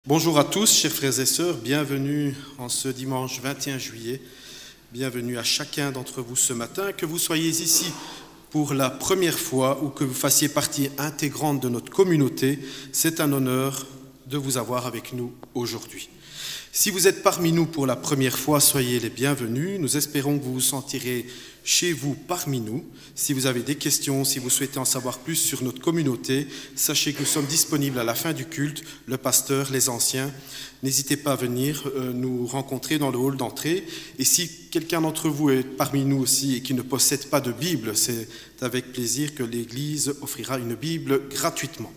Bonjour à tous, chers frères et sœurs, bienvenue en ce dimanche 21 juillet. Bienvenue à chacun d'entre vous ce matin, que vous soyez ici pour la première fois ou que vous fassiez partie intégrante de notre communauté. C'est un honneur de vous avoir avec nous aujourd'hui. Si vous êtes parmi nous pour la première fois, soyez les bienvenus. Nous espérons que vous vous sentirez chez vous parmi nous. Si vous avez des questions, si vous souhaitez en savoir plus sur notre communauté, sachez que nous sommes disponibles à la fin du culte, le pasteur, les anciens. N'hésitez pas à venir nous rencontrer dans le hall d'entrée. Et si quelqu'un d'entre vous est parmi nous aussi et qui ne possède pas de Bible, c'est avec plaisir que l'Église offrira une Bible gratuitement.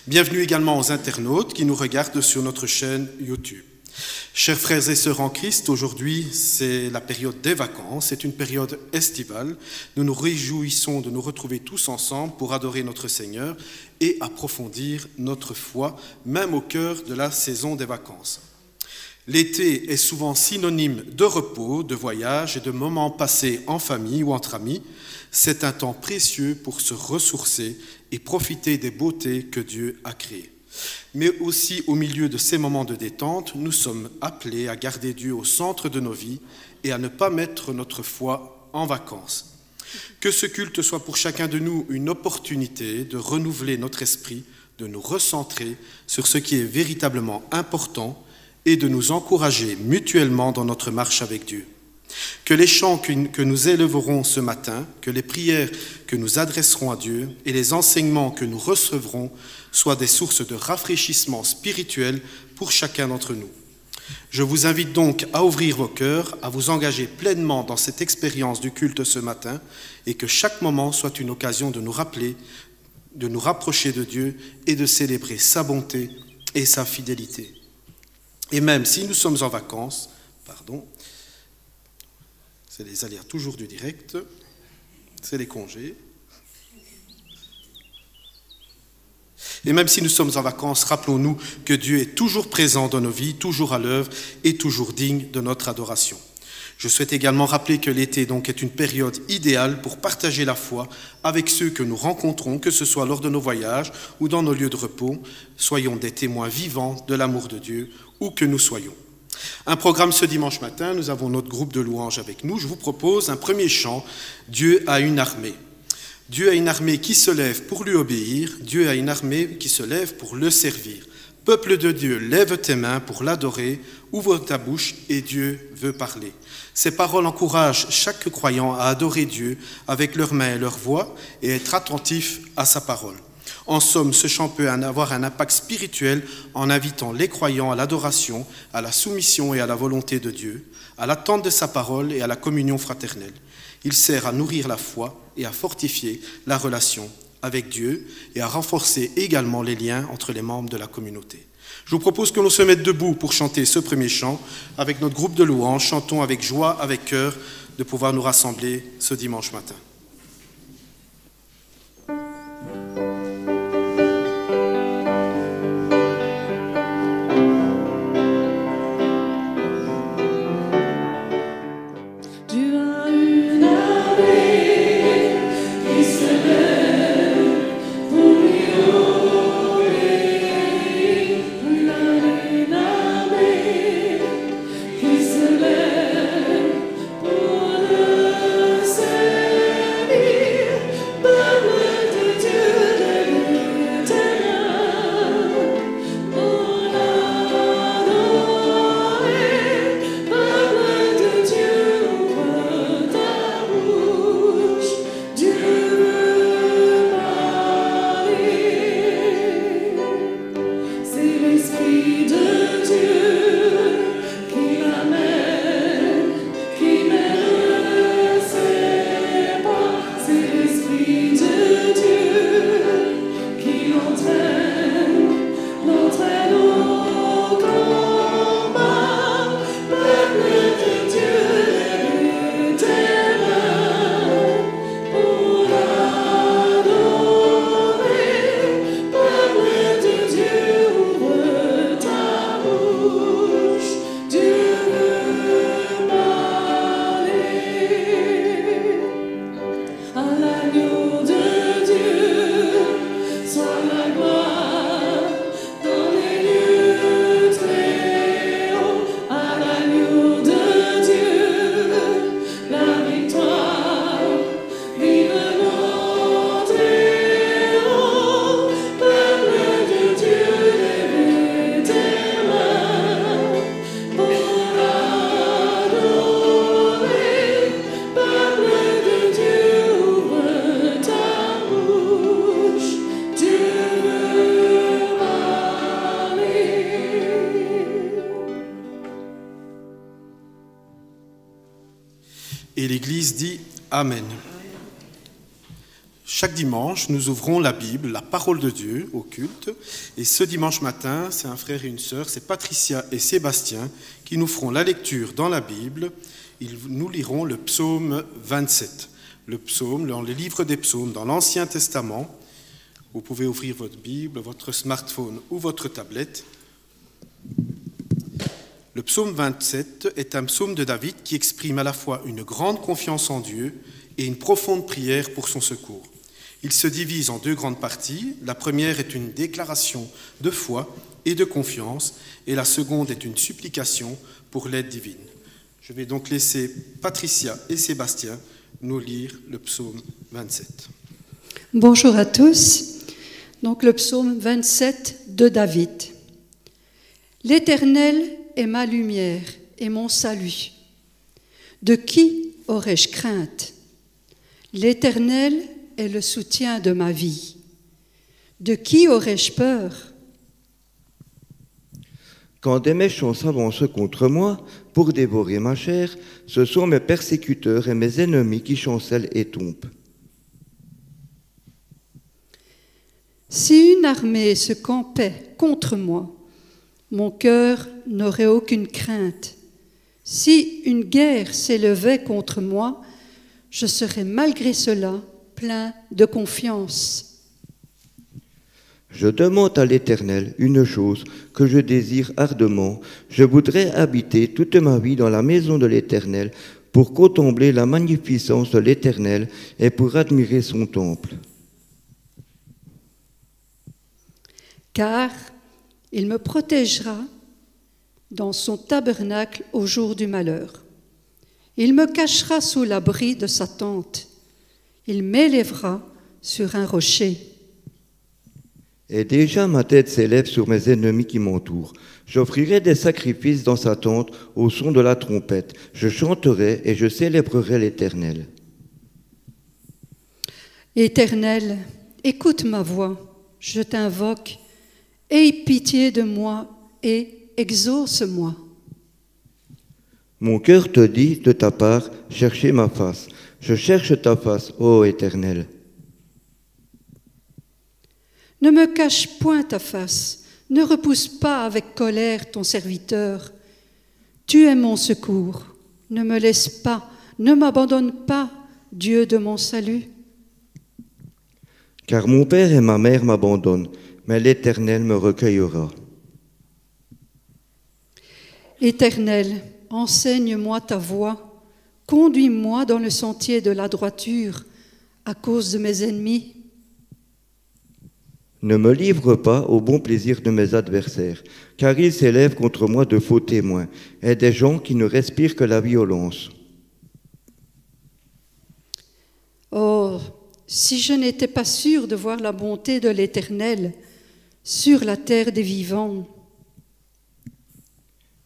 Bienvenue également aux internautes qui nous regardent sur notre chaîne YouTube. Chers frères et sœurs en Christ, aujourd'hui c'est la période des vacances, c'est une période estivale. Nous nous réjouissons de nous retrouver tous ensemble pour adorer notre Seigneur et approfondir notre foi, même au cœur de la saison des vacances. L'été est souvent synonyme de repos, de voyage et de moments passés en famille ou entre amis. C'est un temps précieux pour se ressourcer et profiter des beautés que Dieu a créées. Mais aussi au milieu de ces moments de détente, nous sommes appelés à garder Dieu au centre de nos vies et à ne pas mettre notre foi en vacances. Que ce culte soit pour chacun de nous une opportunité de renouveler notre esprit, de nous recentrer sur ce qui est véritablement important et de nous encourager mutuellement dans notre marche avec Dieu. Que les chants que nous élèverons ce matin, que les prières que nous adresserons à Dieu et les enseignements que nous recevrons soient des sources de rafraîchissement spirituel pour chacun d'entre nous. Je vous invite donc à ouvrir vos cœurs, à vous engager pleinement dans cette expérience du culte ce matin et que chaque moment soit une occasion de nous rappeler, de nous rapprocher de Dieu et de célébrer sa bonté et sa fidélité. Et même si nous sommes en vacances, c'est les aléas toujours du direct, c'est les congés. Et même si nous sommes en vacances, rappelons-nous que Dieu est toujours présent dans nos vies, toujours à l'œuvre et toujours digne de notre adoration. Je souhaite également rappeler que l'été donc est une période idéale pour partager la foi avec ceux que nous rencontrons, que ce soit lors de nos voyages ou dans nos lieux de repos. Soyons des témoins vivants de l'amour de Dieu, où que nous soyons. Un programme ce dimanche matin, nous avons notre groupe de louanges avec nous. Je vous propose un premier chant, Dieu a une armée. Dieu a une armée qui se lève pour lui obéir, Dieu a une armée qui se lève pour le servir. Peuple de Dieu, lève tes mains pour l'adorer, ouvre ta bouche et Dieu veut parler. Ces paroles encouragent chaque croyant à adorer Dieu avec leurs mains et leur voix et être attentif à sa parole. En somme, ce chant peut avoir un impact spirituel en invitant les croyants à l'adoration, à la soumission et à la volonté de Dieu, à l'attente de sa parole et à la communion fraternelle. Il sert à nourrir la foi et à fortifier la relation avec Dieu et à renforcer également les liens entre les membres de la communauté. Je vous propose que l'on se mette debout pour chanter ce premier chant avec notre groupe de louanges. Chantons avec joie, avec cœur, de pouvoir nous rassembler ce dimanche matin. Qui se lève pour le Et l'Église dit Amen. Chaque dimanche, nous ouvrons la Bible, la parole de Dieu, au culte. Et ce dimanche matin, c'est un frère et une sœur, c'est Patricia et Sébastien, qui nous feront la lecture dans la Bible. Nous lirons le psaume 27. Le psaume, dans le livre des psaumes, dans l'Ancien Testament. Vous pouvez ouvrir votre Bible, votre smartphone ou votre tablette. Le psaume 27 est un psaume de David qui exprime à la fois une grande confiance en Dieu et une profonde prière pour son secours. Il se divise en deux grandes parties. La première est une déclaration de foi et de confiance, et la seconde est une supplication pour l'aide divine. Je vais donc laisser Patricia et Sébastien nous lire le psaume 27. Bonjour à tous. Donc le psaume 27 de David. L'Éternel est ma lumière et mon salut. De qui aurais-je crainte? L'Éternel est le soutien de ma vie. De qui aurais-je peur? Quand des méchants s'avancent contre moi pour dévorer ma chair, ce sont mes persécuteurs et mes ennemis qui chancellent et tombent. Si une armée se campait contre moi, mon cœur n'aurait aucune crainte. Si une guerre s'élevait contre moi, je serais malgré cela plein de confiance. Je demande à l'Éternel une chose que je désire ardemment. Je voudrais habiter toute ma vie dans la maison de l'Éternel pour contempler la magnificence de l'Éternel et pour admirer son temple. Car il me protégera dans son tabernacle au jour du malheur. Il me cachera sous l'abri de sa tente. Il m'élèvera sur un rocher. Et déjà ma tête s'élève sur mes ennemis qui m'entourent. J'offrirai des sacrifices dans sa tente au son de la trompette. Je chanterai et je célébrerai l'Éternel. Éternel, écoute ma voix, je t'invoque. Aie pitié de moi et exauce-moi. Mon cœur te dit de ta part, cherchez ma face. Je cherche ta face, ô Éternel. Ne me cache point ta face, ne repousse pas avec colère ton serviteur. Tu es mon secours, ne me laisse pas, ne m'abandonne pas, Dieu de mon salut. Car mon père et ma mère m'abandonnent, mais l'Éternel me recueillera. Éternel, enseigne-moi ta voie, conduis-moi dans le sentier de la droiture à cause de mes ennemis. Ne me livre pas au bon plaisir de mes adversaires, car ils s'élèvent contre moi de faux témoins et des gens qui ne respirent que la violence. Oh, si je n'étais pas sûre de voir la bonté de l'Éternel sur la terre des vivants.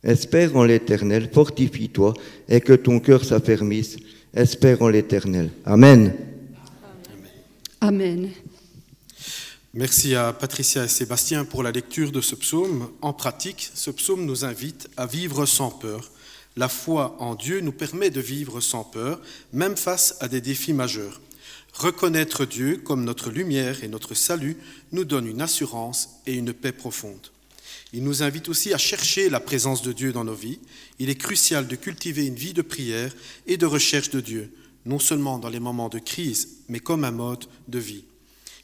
Espère en l'Éternel, fortifie-toi et que ton cœur s'affermisse. Espère en l'Éternel. Amen. Amen. Merci à Patricia et Sébastien pour la lecture de ce psaume. En pratique, ce psaume nous invite à vivre sans peur. La foi en Dieu nous permet de vivre sans peur, même face à des défis majeurs. Reconnaître Dieu comme notre lumière et notre salut nous donne une assurance et une paix profonde. Il nous invite aussi à chercher la présence de Dieu dans nos vies. Il est crucial de cultiver une vie de prière et de recherche de Dieu, non seulement dans les moments de crise, mais comme un mode de vie.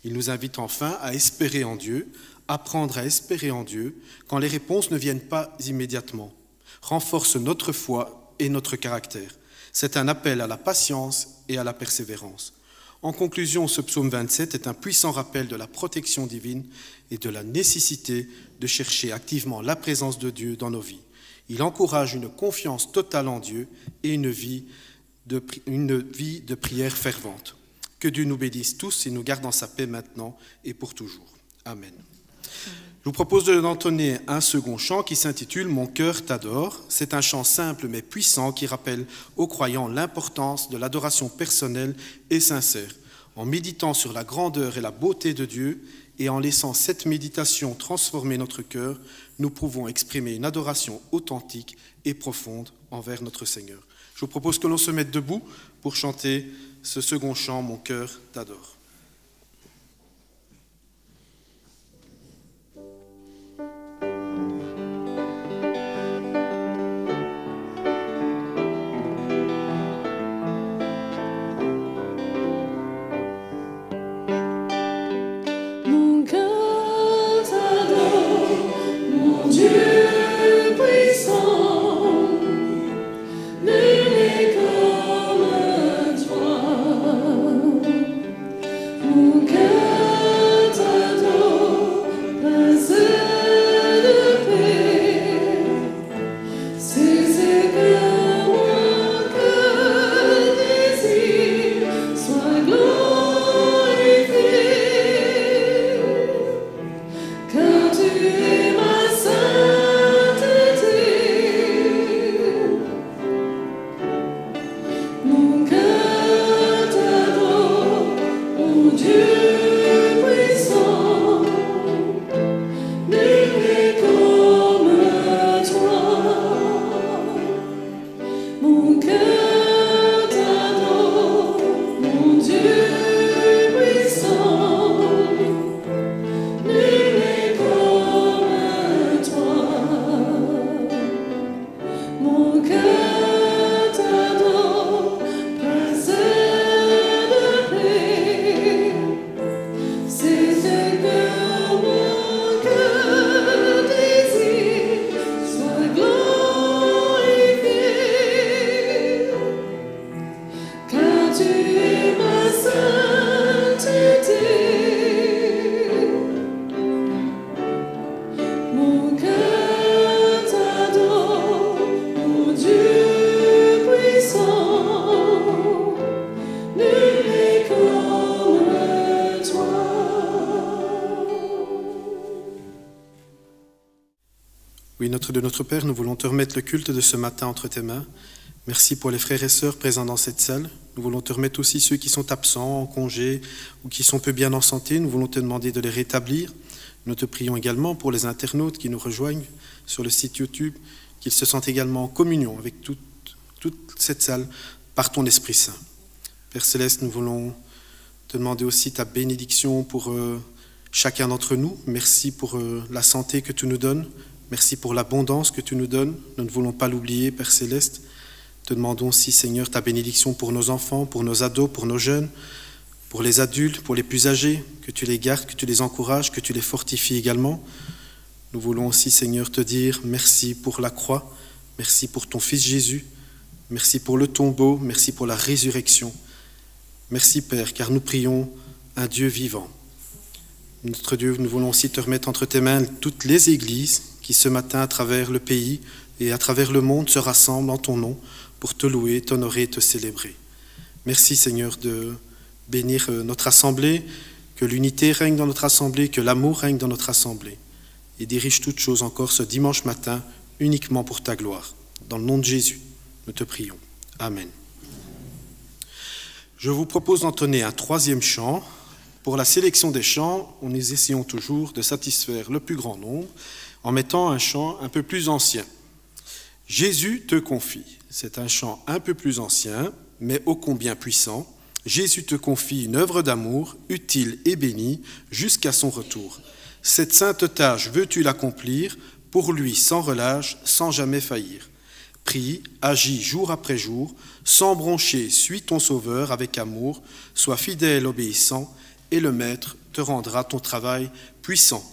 Il nous invite enfin à espérer en Dieu, apprendre à espérer en Dieu quand les réponses ne viennent pas immédiatement. Renforce notre foi et notre caractère. C'est un appel à la patience et à la persévérance. En conclusion, ce psaume 27 est un puissant rappel de la protection divine et de la nécessité de chercher activement la présence de Dieu dans nos vies. Il encourage une confiance totale en Dieu et une vie de prière fervente. Que Dieu nous bénisse tous et nous garde dans sa paix maintenant et pour toujours. Amen. Je vous propose d'entonner un second chant qui s'intitule « Mon cœur t'adore ». C'est un chant simple mais puissant qui rappelle aux croyants l'importance de l'adoration personnelle et sincère. En méditant sur la grandeur et la beauté de Dieu, et en laissant cette méditation transformer notre cœur, nous pouvons exprimer une adoration authentique et profonde envers notre Seigneur. Je vous propose que l'on se mette debout pour chanter ce second chant, Mon cœur t'adore. Oui, notre Père, nous voulons te remettre le culte de ce matin entre tes mains. Merci pour les frères et sœurs présents dans cette salle. Nous voulons te remettre aussi ceux qui sont absents, en congé ou qui sont peu bien en santé. Nous voulons te demander de les rétablir. Nous te prions également pour les internautes qui nous rejoignent sur le site YouTube, qu'ils se sentent également en communion avec toute cette salle par ton Esprit Saint. Père Céleste, nous voulons te demander aussi ta bénédiction pour chacun d'entre nous. Merci pour la santé que tu nous donnes. Merci pour l'abondance que tu nous donnes. Nous ne voulons pas l'oublier, Père Céleste. Te demandons aussi, Seigneur, ta bénédiction pour nos enfants, pour nos ados, pour nos jeunes, pour les adultes, pour les plus âgés, que tu les gardes, que tu les encourages, que tu les fortifies également. Nous voulons aussi, Seigneur, te dire merci pour la croix, merci pour ton Fils Jésus, merci pour le tombeau, merci pour la résurrection. Merci, Père, car nous prions un Dieu vivant. Notre Dieu, nous voulons aussi te remettre entre tes mains toutes les églises qui ce matin, à travers le pays et à travers le monde, se rassemblent en ton nom pour te louer, t'honorer et te célébrer. Merci, Seigneur, de bénir notre assemblée, que l'unité règne dans notre assemblée, que l'amour règne dans notre assemblée. Et dirige toutes choses encore ce dimanche matin, uniquement pour ta gloire. Dans le nom de Jésus, nous te prions. Amen. Je vous propose d'entonner un troisième chant. Pour la sélection des chants, nous essayons toujours de satisfaire le plus grand nombre en mettant un chant un peu plus ancien. Jésus te confie. C'est un chant un peu plus ancien, mais ô combien puissant. Jésus te confie une œuvre d'amour, utile et bénie, jusqu'à son retour. Cette sainte tâche veux-tu l'accomplir, pour lui sans relâche, sans jamais faillir. Prie, agis jour après jour, sans broncher, suis ton Sauveur avec amour, sois fidèle, obéissant, et le Maître te rendra ton travail puissant.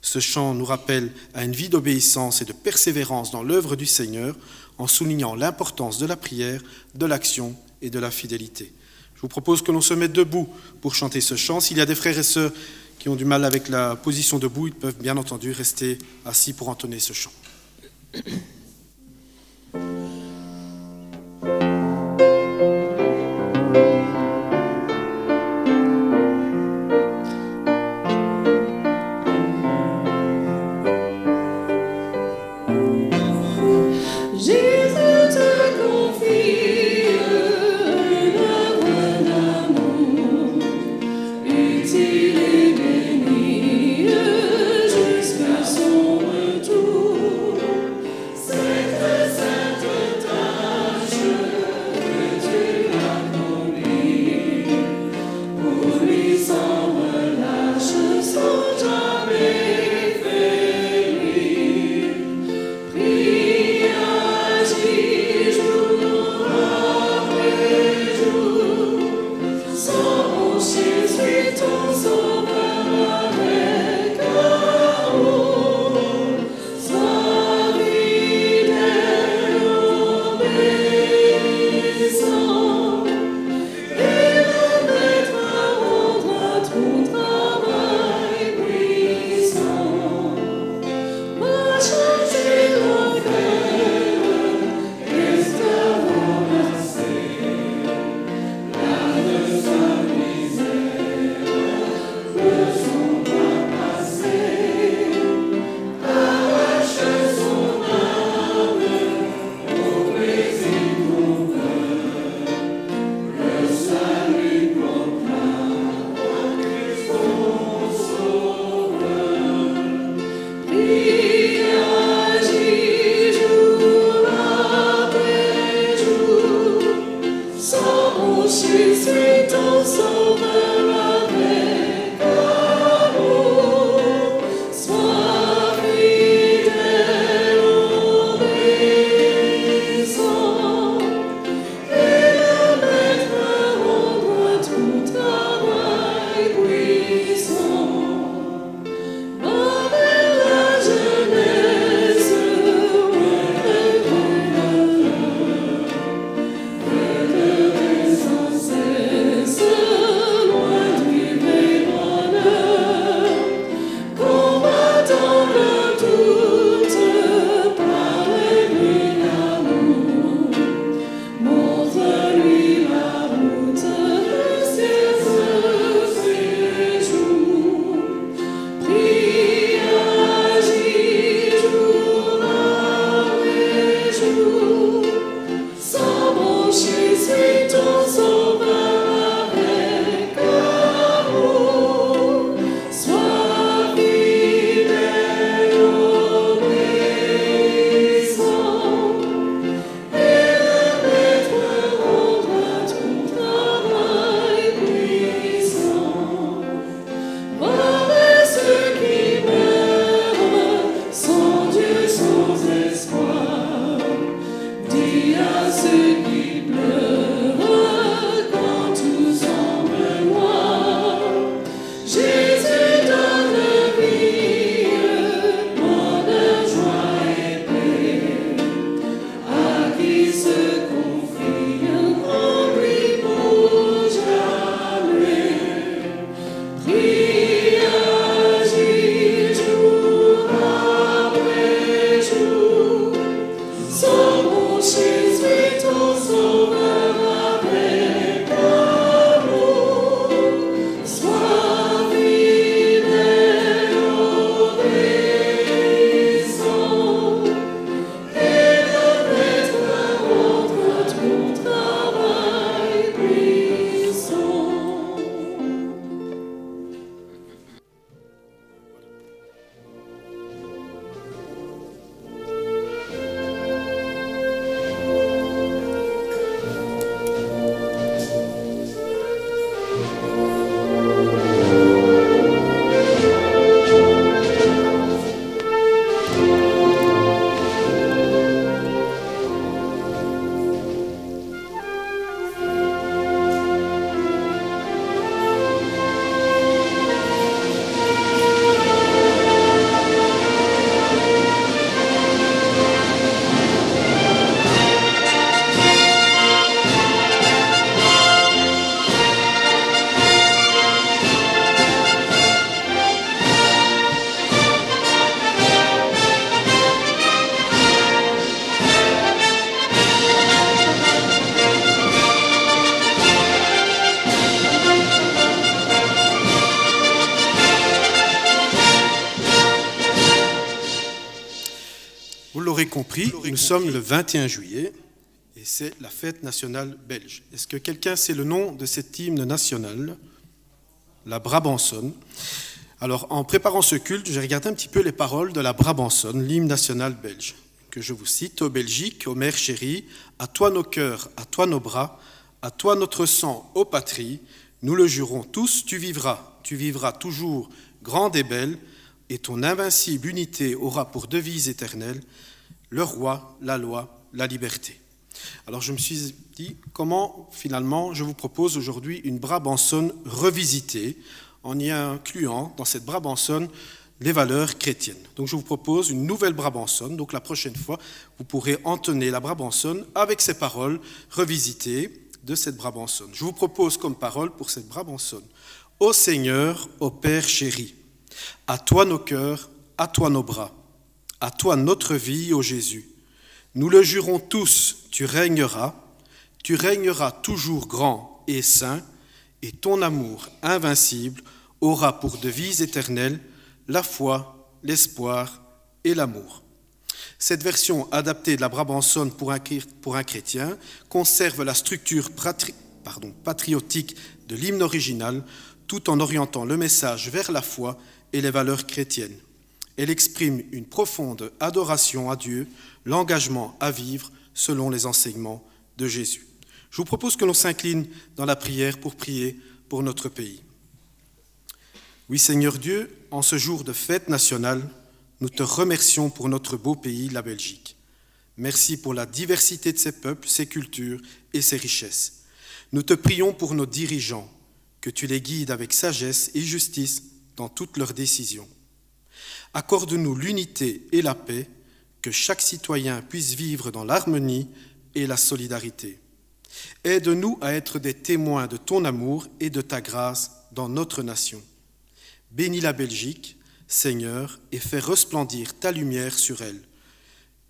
Ce chant nous rappelle à une vie d'obéissance et de persévérance dans l'œuvre du Seigneur, en soulignant l'importance de la prière, de l'action et de la fidélité. Je vous propose que l'on se mette debout pour chanter ce chant. S'il y a des frères et sœurs qui ont du mal avec la position debout, ils peuvent bien entendu rester assis pour entonner ce chant. Utile et béni. Vous l'aurez compris, nous sommes le 21 juillet et c'est la fête nationale belge. Est-ce que quelqu'un sait le nom de cet hymne national? La Brabançonne. Alors, en préparant ce culte, j'ai regardé un petit peu les paroles de la Brabançonne, l'hymne national belge, que je vous cite. « Ô Belgique, ô mère chérie, à toi nos cœurs, à toi nos bras, à toi notre sang, ô patrie, nous le jurons tous, tu vivras toujours grande et belle, et ton invincible unité aura pour devise éternelle le roi, la loi, la liberté. » Alors je me suis dit, comment finalement je vous propose aujourd'hui une Brabançonne revisitée, en y incluant dans cette Brabançonne les valeurs chrétiennes. Donc je vous propose une nouvelle Brabançonne, donc la prochaine fois vous pourrez entonner la Brabançonne avec ces paroles revisitées de cette Brabançonne. Je vous propose comme parole pour cette Brabançonne: Ô Seigneur, ô Père chéri, à toi nos cœurs, à toi nos bras, à toi notre vie, ô Jésus. Nous le jurons tous, tu régneras toujours grand et saint, et ton amour invincible aura pour devise éternelle la foi, l'espoir et l'amour. Cette version adaptée de la Brabançonne pour un chrétien conserve la structure patriotique de l'hymne original, tout en orientant le message vers la foi et les valeurs chrétiennes. Elle exprime une profonde adoration à Dieu, l'engagement à vivre selon les enseignements de Jésus. Je vous propose que l'on s'incline dans la prière pour prier pour notre pays. Oui, Seigneur Dieu, en ce jour de fête nationale, nous te remercions pour notre beau pays, la Belgique. Merci pour la diversité de ses peuples, ses cultures et ses richesses. Nous te prions pour nos dirigeants, que tu les guides avec sagesse et justice dans toutes leurs décisions. Accorde-nous l'unité et la paix, que chaque citoyen puisse vivre dans l'harmonie et la solidarité. Aide-nous à être des témoins de ton amour et de ta grâce dans notre nation. Bénis la Belgique, Seigneur, et fais resplendir ta lumière sur elle.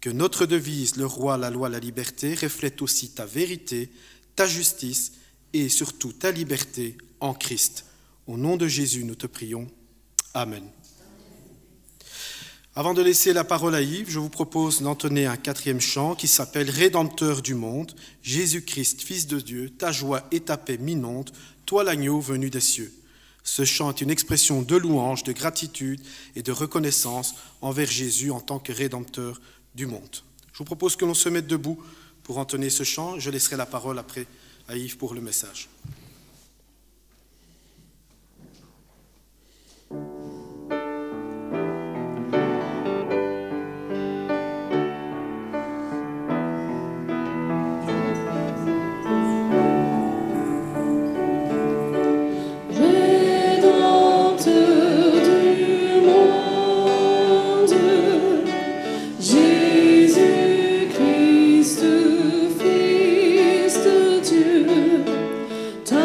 Que notre devise, le roi, la loi, la liberté, reflète aussi ta vérité, ta justice et surtout ta liberté en Christ. Au nom de Jésus, nous te prions. Amen. Avant de laisser la parole à Yves, je vous propose d'entonner un 4e chant qui s'appelle « Rédempteur du monde, Jésus-Christ, Fils de Dieu, ta joie et ta paix m'inondent, toi l'agneau venu des cieux ». Ce chant est une expression de louange, de gratitude et de reconnaissance envers Jésus en tant que Rédempteur du monde. Je vous propose que l'on se mette debout pour entonner ce chant. Je laisserai la parole après à Yves pour le message. Ta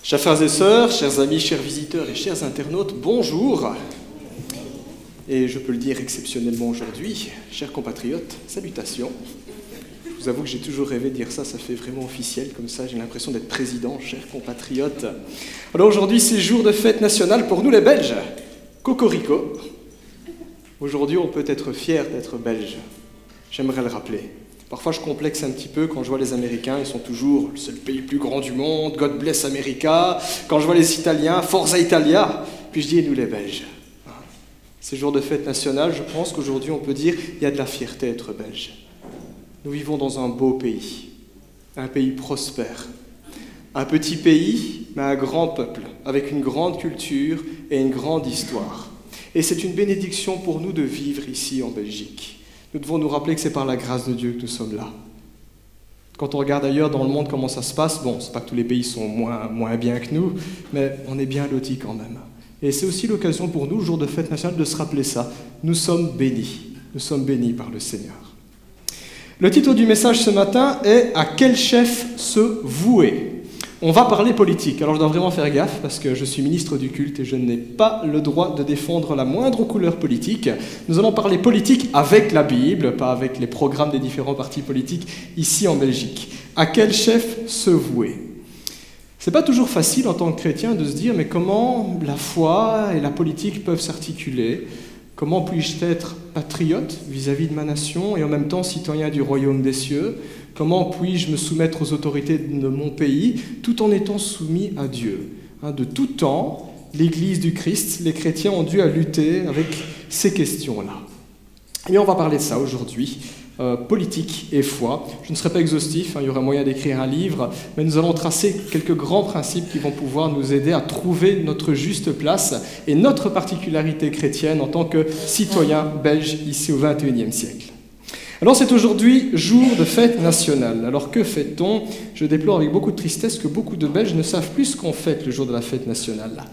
Chers frères et sœurs, chers amis, chers visiteurs et chers internautes, bonjour. Et je peux le dire exceptionnellement aujourd'hui, chers compatriotes, salutations. Je vous avoue que j'ai toujours rêvé de dire ça, ça fait vraiment officiel, comme ça j'ai l'impression d'être président, chers compatriotes. Alors aujourd'hui, c'est jour de fête nationale pour nous les Belges. Cocorico. Aujourd'hui, on peut être fier d'être belge. J'aimerais le rappeler. Parfois, je complexe un petit peu quand je vois les Américains, ils sont toujours « c'est le pays le plus grand du monde, God bless America ». Quand je vois les Italiens, « Forza Italia ». Puis je dis « et nous les Belges ». C'est jour de fête nationale, je pense qu'aujourd'hui, on peut dire « il y a de la fierté à être belge ». Nous vivons dans un beau pays, un pays prospère. Un petit pays, mais un grand peuple, avec une grande culture et une grande histoire. Et c'est une bénédiction pour nous de vivre ici en Belgique. Nous devons nous rappeler que c'est par la grâce de Dieu que nous sommes là. Quand on regarde ailleurs dans le monde comment ça se passe, bon, c'est pas que tous les pays sont moins bien que nous, mais on est bien lotis quand même. Et c'est aussi l'occasion pour nous, le jour de fête nationale, de se rappeler ça. Nous sommes bénis par le Seigneur. Le titre du message ce matin est « À quel chef se vouer ?» On va parler politique. Alors je dois vraiment faire gaffe parce que je suis ministre du culte et je n'ai pas le droit de défendre la moindre couleur politique. Nous allons parler politique avec la Bible, pas avec les programmes des différents partis politiques ici en Belgique. À quel chef se vouer ? C'est pas toujours facile en tant que chrétien de se dire mais comment la foi et la politique peuvent s'articuler ? Comment puis-je être patriote vis-à-vis de ma nation et en même temps citoyen du royaume des cieux ? Comment puis-je me soumettre aux autorités de mon pays tout en étant soumis à Dieu ? De tout temps, l'Église du Christ, les chrétiens ont dû lutter avec ces questions-là. Et on va parler de ça aujourd'hui, politique et foi. Je ne serai pas exhaustif, il y aura moyen d'écrire un livre, mais nous allons tracer quelques grands principes qui vont pouvoir nous aider à trouver notre juste place et notre particularité chrétienne en tant que citoyens belges ici au XXIe siècle. Alors c'est aujourd'hui jour de fête nationale. Alors que fait-on ? Je déplore avec beaucoup de tristesse que beaucoup de Belges ne savent plus ce qu'on fête le jour de la fête nationale.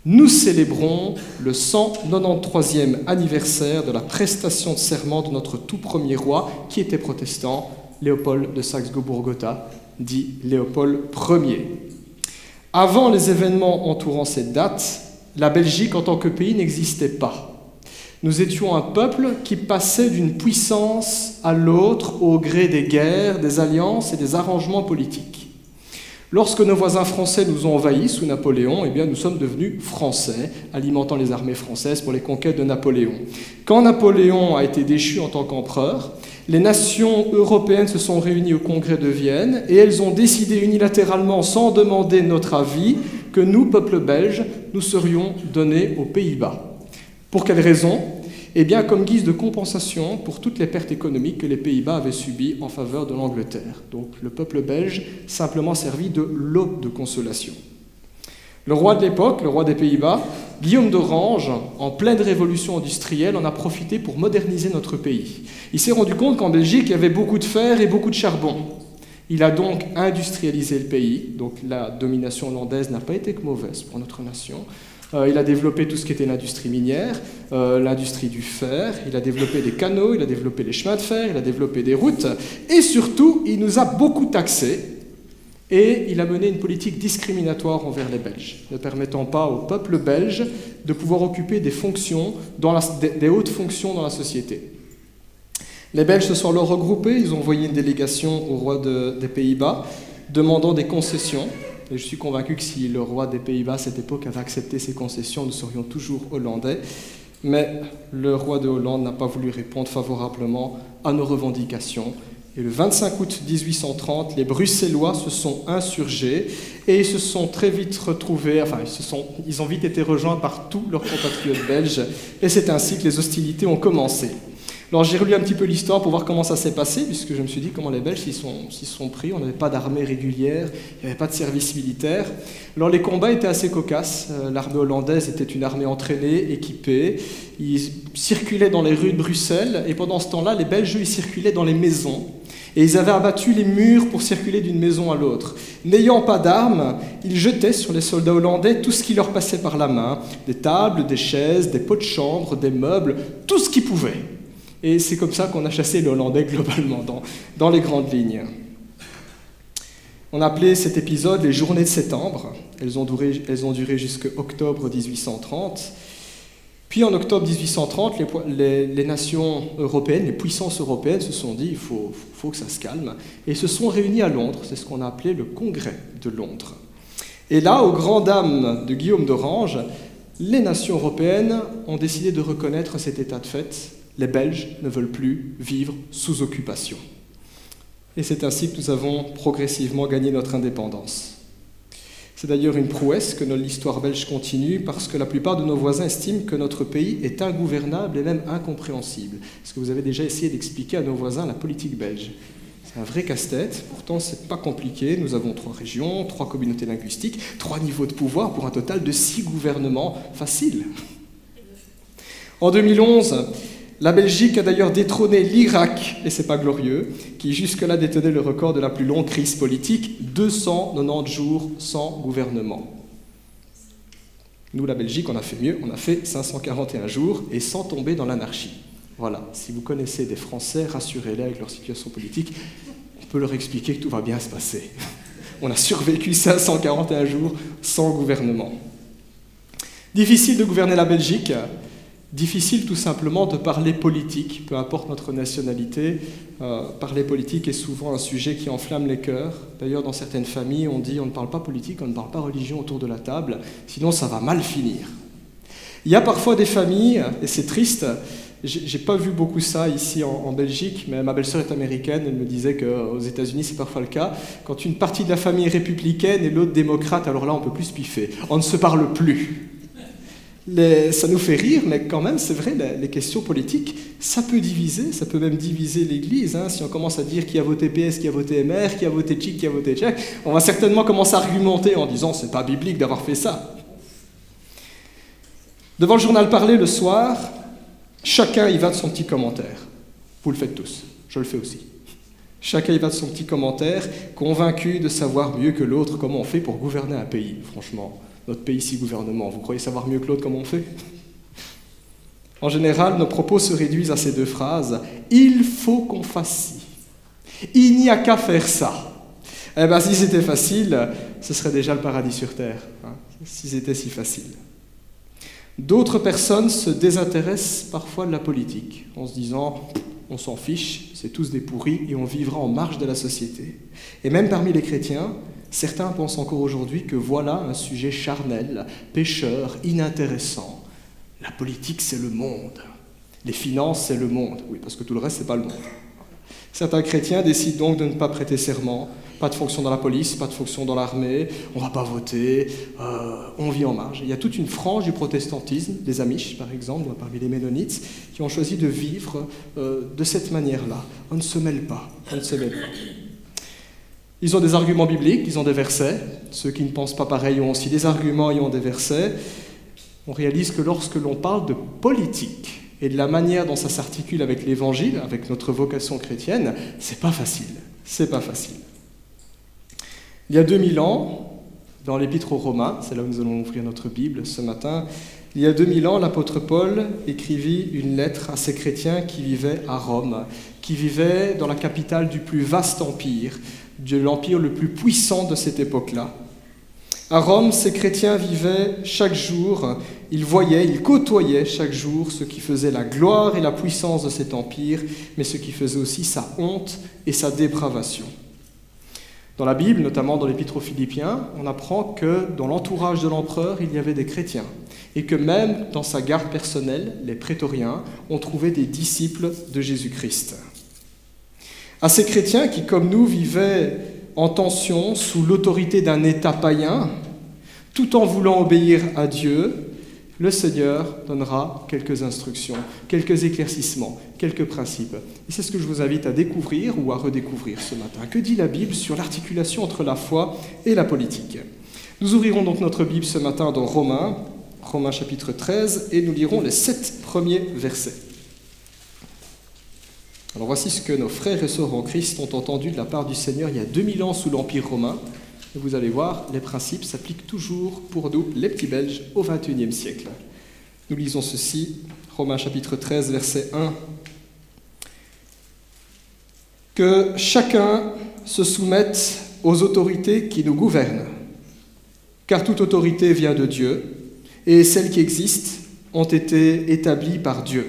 Nous célébrons le 193e anniversaire de la prestation de serment de notre tout premier roi qui était protestant, Léopold de Saxe-Cobourg-Gotha, dit Léopold Ier. Avant les événements entourant cette date, la Belgique en tant que pays n'existait pas. Nous étions un peuple qui passait d'une puissance à l'autre au gré des guerres, des alliances et des arrangements politiques. Lorsque nos voisins français nous ont envahis sous Napoléon, eh bien, nous sommes devenus français, alimentant les armées françaises pour les conquêtes de Napoléon. Quand Napoléon a été déchu en tant qu'empereur, les nations européennes se sont réunies au congrès de Vienne et elles ont décidé unilatéralement, sans demander notre avis, que nous, peuple belge, nous serions donnés aux Pays-Bas. Pour quelle raison ? Eh bien, comme guise de compensation pour toutes les pertes économiques que les Pays-Bas avaient subies en faveur de l'Angleterre. Donc, le peuple belge simplement servi de lot de consolation. Le roi de l'époque, le roi des Pays-Bas, Guillaume d'Orange, en pleine révolution industrielle, en a profité pour moderniser notre pays. Il s'est rendu compte qu'en Belgique, il y avait beaucoup de fer et beaucoup de charbon. Il a donc industrialisé le pays. Donc, la domination hollandaise n'a pas été que mauvaise pour notre nation. Il a développé tout ce qui était l'industrie minière, l'industrie du fer, il a développé des canaux, il a développé les chemins de fer, il a développé des routes, et surtout, il nous a beaucoup taxés, et il a mené une politique discriminatoire envers les Belges, ne permettant pas au peuple belge de pouvoir occuper des fonctions, des hautes fonctions dans la société. Les Belges se sont alors regroupés, ils ont envoyé une délégation au roi des Pays-Bas, demandant des concessions. Et je suis convaincu que si le roi des Pays-Bas à cette époque avait accepté ces concessions, nous serions toujours hollandais. Mais le roi de Hollande n'a pas voulu répondre favorablement à nos revendications. Et le 25 août 1830, les Bruxellois se sont insurgés et ils se sont très vite retrouvés, ils ont vite été rejoints par tous leurs compatriotes belges. Et c'est ainsi que les hostilités ont commencé. Alors j'ai relu un petit peu l'histoire pour voir comment ça s'est passé, puisque je me suis dit comment les Belges s'y sont pris, on n'avait pas d'armée régulière, il n'y avait pas de service militaire. Alors les combats étaient assez cocasses, l'armée hollandaise était une armée entraînée, équipée, ils circulaient dans les rues de Bruxelles, et pendant ce temps-là, les Belges, ils circulaient dans les maisons, et ils avaient abattu les murs pour circuler d'une maison à l'autre. N'ayant pas d'armes, ils jetaient sur les soldats hollandais tout ce qui leur passait par la main, des tables, des chaises, des pots de chambre, des meubles, tout ce qu'ils pouvaient. Et c'est comme ça qu'on a chassé les Hollandais globalement, dans les grandes lignes. On appelait cet épisode les Journées de septembre. Elles ont duré jusqu'à octobre 1830. Puis en octobre 1830, les nations européennes, les puissances européennes se sont dit il faut que ça se calme, et se sont réunies à Londres. C'est ce qu'on a appelé le Congrès de Londres. Et là, aux grandes dames de Guillaume d'Orange, les nations européennes ont décidé de reconnaître cet état de fait. Les Belges ne veulent plus vivre sous occupation. Et c'est ainsi que nous avons progressivement gagné notre indépendance. C'est d'ailleurs une prouesse que l'histoire belge continue, parce que la plupart de nos voisins estiment que notre pays est ingouvernable et même incompréhensible. Est-ce que vous avez déjà essayé d'expliquer à nos voisins la politique belge ? C'est un vrai casse-tête, pourtant c'est pas compliqué. Nous avons 3 régions, 3 communautés linguistiques, 3 niveaux de pouvoir pour un total de 6 gouvernements faciles. En 2011, la Belgique a d'ailleurs détrôné l'Irak, et c'est pas glorieux, qui jusque-là détenait le record de la plus longue crise politique, 290 jours sans gouvernement. Nous, la Belgique, on a fait mieux, on a fait 541 jours et sans tomber dans l'anarchie. Voilà, si vous connaissez des Français, rassurez-les avec leur situation politique, on peut leur expliquer que tout va bien se passer. On a survécu 541 jours sans gouvernement. Difficile de gouverner la Belgique. Difficile tout simplement de parler politique, peu importe notre nationalité. Parler politique est souvent un sujet qui enflamme les cœurs. D'ailleurs, dans certaines familles, on dit on ne parle pas politique, on ne parle pas religion autour de la table, sinon ça va mal finir. Il y a parfois des familles, et c'est triste, j'ai pas vu beaucoup ça ici en Belgique, mais ma belle-sœur est américaine, elle me disait qu'aux États-Unis c'est parfois le cas. Quand une partie de la famille est républicaine et l'autre démocrate, alors là on peut plus se piffer. On ne se parle plus. Ça nous fait rire, mais quand même, c'est vrai, les questions politiques, ça peut diviser, ça peut même diviser l'Église. Hein. Si on commence à dire qui a voté PS, qui a voté MR, qui a voté Tchik, qui a voté Tchèque, on va certainement commencer à argumenter en disant c'est pas biblique d'avoir fait ça. Devant le journal parlé le soir, chacun y va de son petit commentaire. Vous le faites tous, je le fais aussi. Chacun y va de son petit commentaire, convaincu de savoir mieux que l'autre comment on fait pour gouverner un pays, franchement. Notre pays, si gouvernement, vous croyez savoir mieux que l'autre comment on fait ? En général, nos propos se réduisent à ces 2 phrases. Il faut qu'on fasse ci. Il n'y a qu'à faire ça. Eh bien, si c'était facile, ce serait déjà le paradis sur terre, hein, si c'était si facile. D'autres personnes se désintéressent parfois de la politique, en se disant on s'en fiche, c'est tous des pourris et on vivra en marge de la société. Et même parmi les chrétiens, certains pensent encore aujourd'hui que voilà un sujet charnel, pécheur, inintéressant. La politique, c'est le monde. Les finances, c'est le monde. Oui, parce que tout le reste, c'est pas le monde. Certains chrétiens décident donc de ne pas prêter serment, pas de fonction dans la police, pas de fonction dans l'armée, on ne va pas voter, on vit en marge. Il y a toute une frange du protestantisme, les Amish par exemple, parmi les Ménonites, qui ont choisi de vivre de cette manière-là. On ne se mêle pas, on ne se mêle pas. Ils ont des arguments bibliques, ils ont des versets. Ceux qui ne pensent pas pareil ont aussi des arguments et ont des versets. On réalise que lorsque l'on parle de politique et de la manière dont ça s'articule avec l'Évangile, avec notre vocation chrétienne, c'est pas facile. C'est pas facile. Il y a 2000 ans, dans l'Épître aux Romains, c'est là où nous allons ouvrir notre Bible ce matin, il y a 2000 ans, l'apôtre Paul écrivit une lettre à ces chrétiens qui vivaient à Rome, qui vivaient dans la capitale du plus vaste empire, de l'empire le plus puissant de cette époque-là. À Rome, ces chrétiens vivaient chaque jour, ils voyaient, ils côtoyaient chaque jour ce qui faisait la gloire et la puissance de cet empire, mais ce qui faisait aussi sa honte et sa dépravation. Dans la Bible, notamment dans l'Épître aux Philippiens, on apprend que dans l'entourage de l'empereur, il y avait des chrétiens, et que même dans sa garde personnelle, les prétoriens, on trouvait des disciples de Jésus-Christ. À ces chrétiens qui, comme nous, vivaient en tension sous l'autorité d'un État païen, tout en voulant obéir à Dieu, le Seigneur donnera quelques instructions, quelques éclaircissements, quelques principes. Et c'est ce que je vous invite à découvrir ou à redécouvrir ce matin. Que dit la Bible sur l'articulation entre la foi et la politique ? Nous ouvrirons donc notre Bible ce matin dans Romains chapitre 13, et nous lirons les 7 premiers versets. Alors voici ce que nos frères et sœurs en Christ ont entendu de la part du Seigneur il y a 2000 ans sous l'Empire romain. Et vous allez voir, les principes s'appliquent toujours pour nous, les petits Belges, au XXIe siècle. Nous lisons ceci, Romains chapitre 13, verset 1. Que chacun se soumette aux autorités qui nous gouvernent. Car toute autorité vient de Dieu, et celles qui existent ont été établies par Dieu.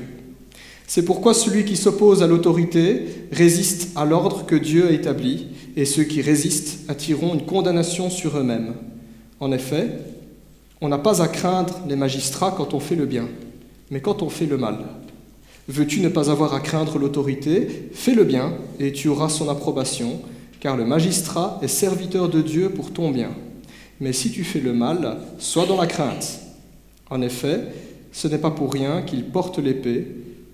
C'est pourquoi celui qui s'oppose à l'autorité résiste à l'ordre que Dieu a établi, et ceux qui résistent attireront une condamnation sur eux-mêmes. En effet, on n'a pas à craindre les magistrats quand on fait le bien, mais quand on fait le mal. Veux-tu ne pas avoir à craindre l'autorité? Fais le bien, et tu auras son approbation, car le magistrat est serviteur de Dieu pour ton bien. Mais si tu fais le mal, sois dans la crainte. En effet, ce n'est pas pour rien qu'il porte l'épée,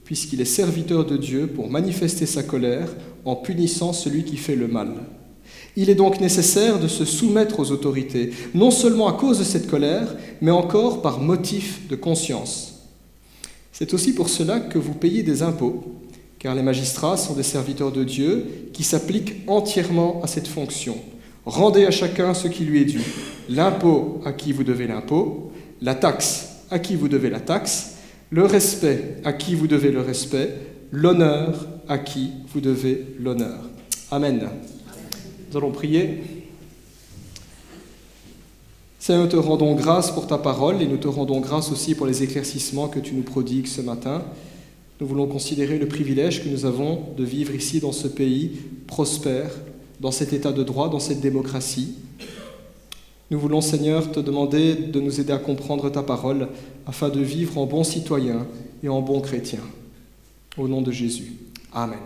puisqu'il est serviteur de Dieu pour manifester sa colère en punissant celui qui fait le mal. Il est donc nécessaire de se soumettre aux autorités, non seulement à cause de cette colère, mais encore par motif de conscience. C'est aussi pour cela que vous payez des impôts, car les magistrats sont des serviteurs de Dieu qui s'appliquent entièrement à cette fonction. Rendez à chacun ce qui lui est dû, l'impôt à qui vous devez l'impôt, la taxe à qui vous devez la taxe, le respect à qui vous devez le respect, l'honneur à qui vous devez l'honneur. Amen. Nous allons prier. Seigneur, nous te rendons grâce pour ta parole et nous te rendons grâce aussi pour les éclaircissements que tu nous prodigues ce matin. Nous voulons considérer le privilège que nous avons de vivre ici dans ce pays prospère, dans cet état de droit, dans cette démocratie. Nous voulons, Seigneur, te demander de nous aider à comprendre ta parole afin de vivre en bons citoyens et en bons chrétiens. Au nom de Jésus. Amen.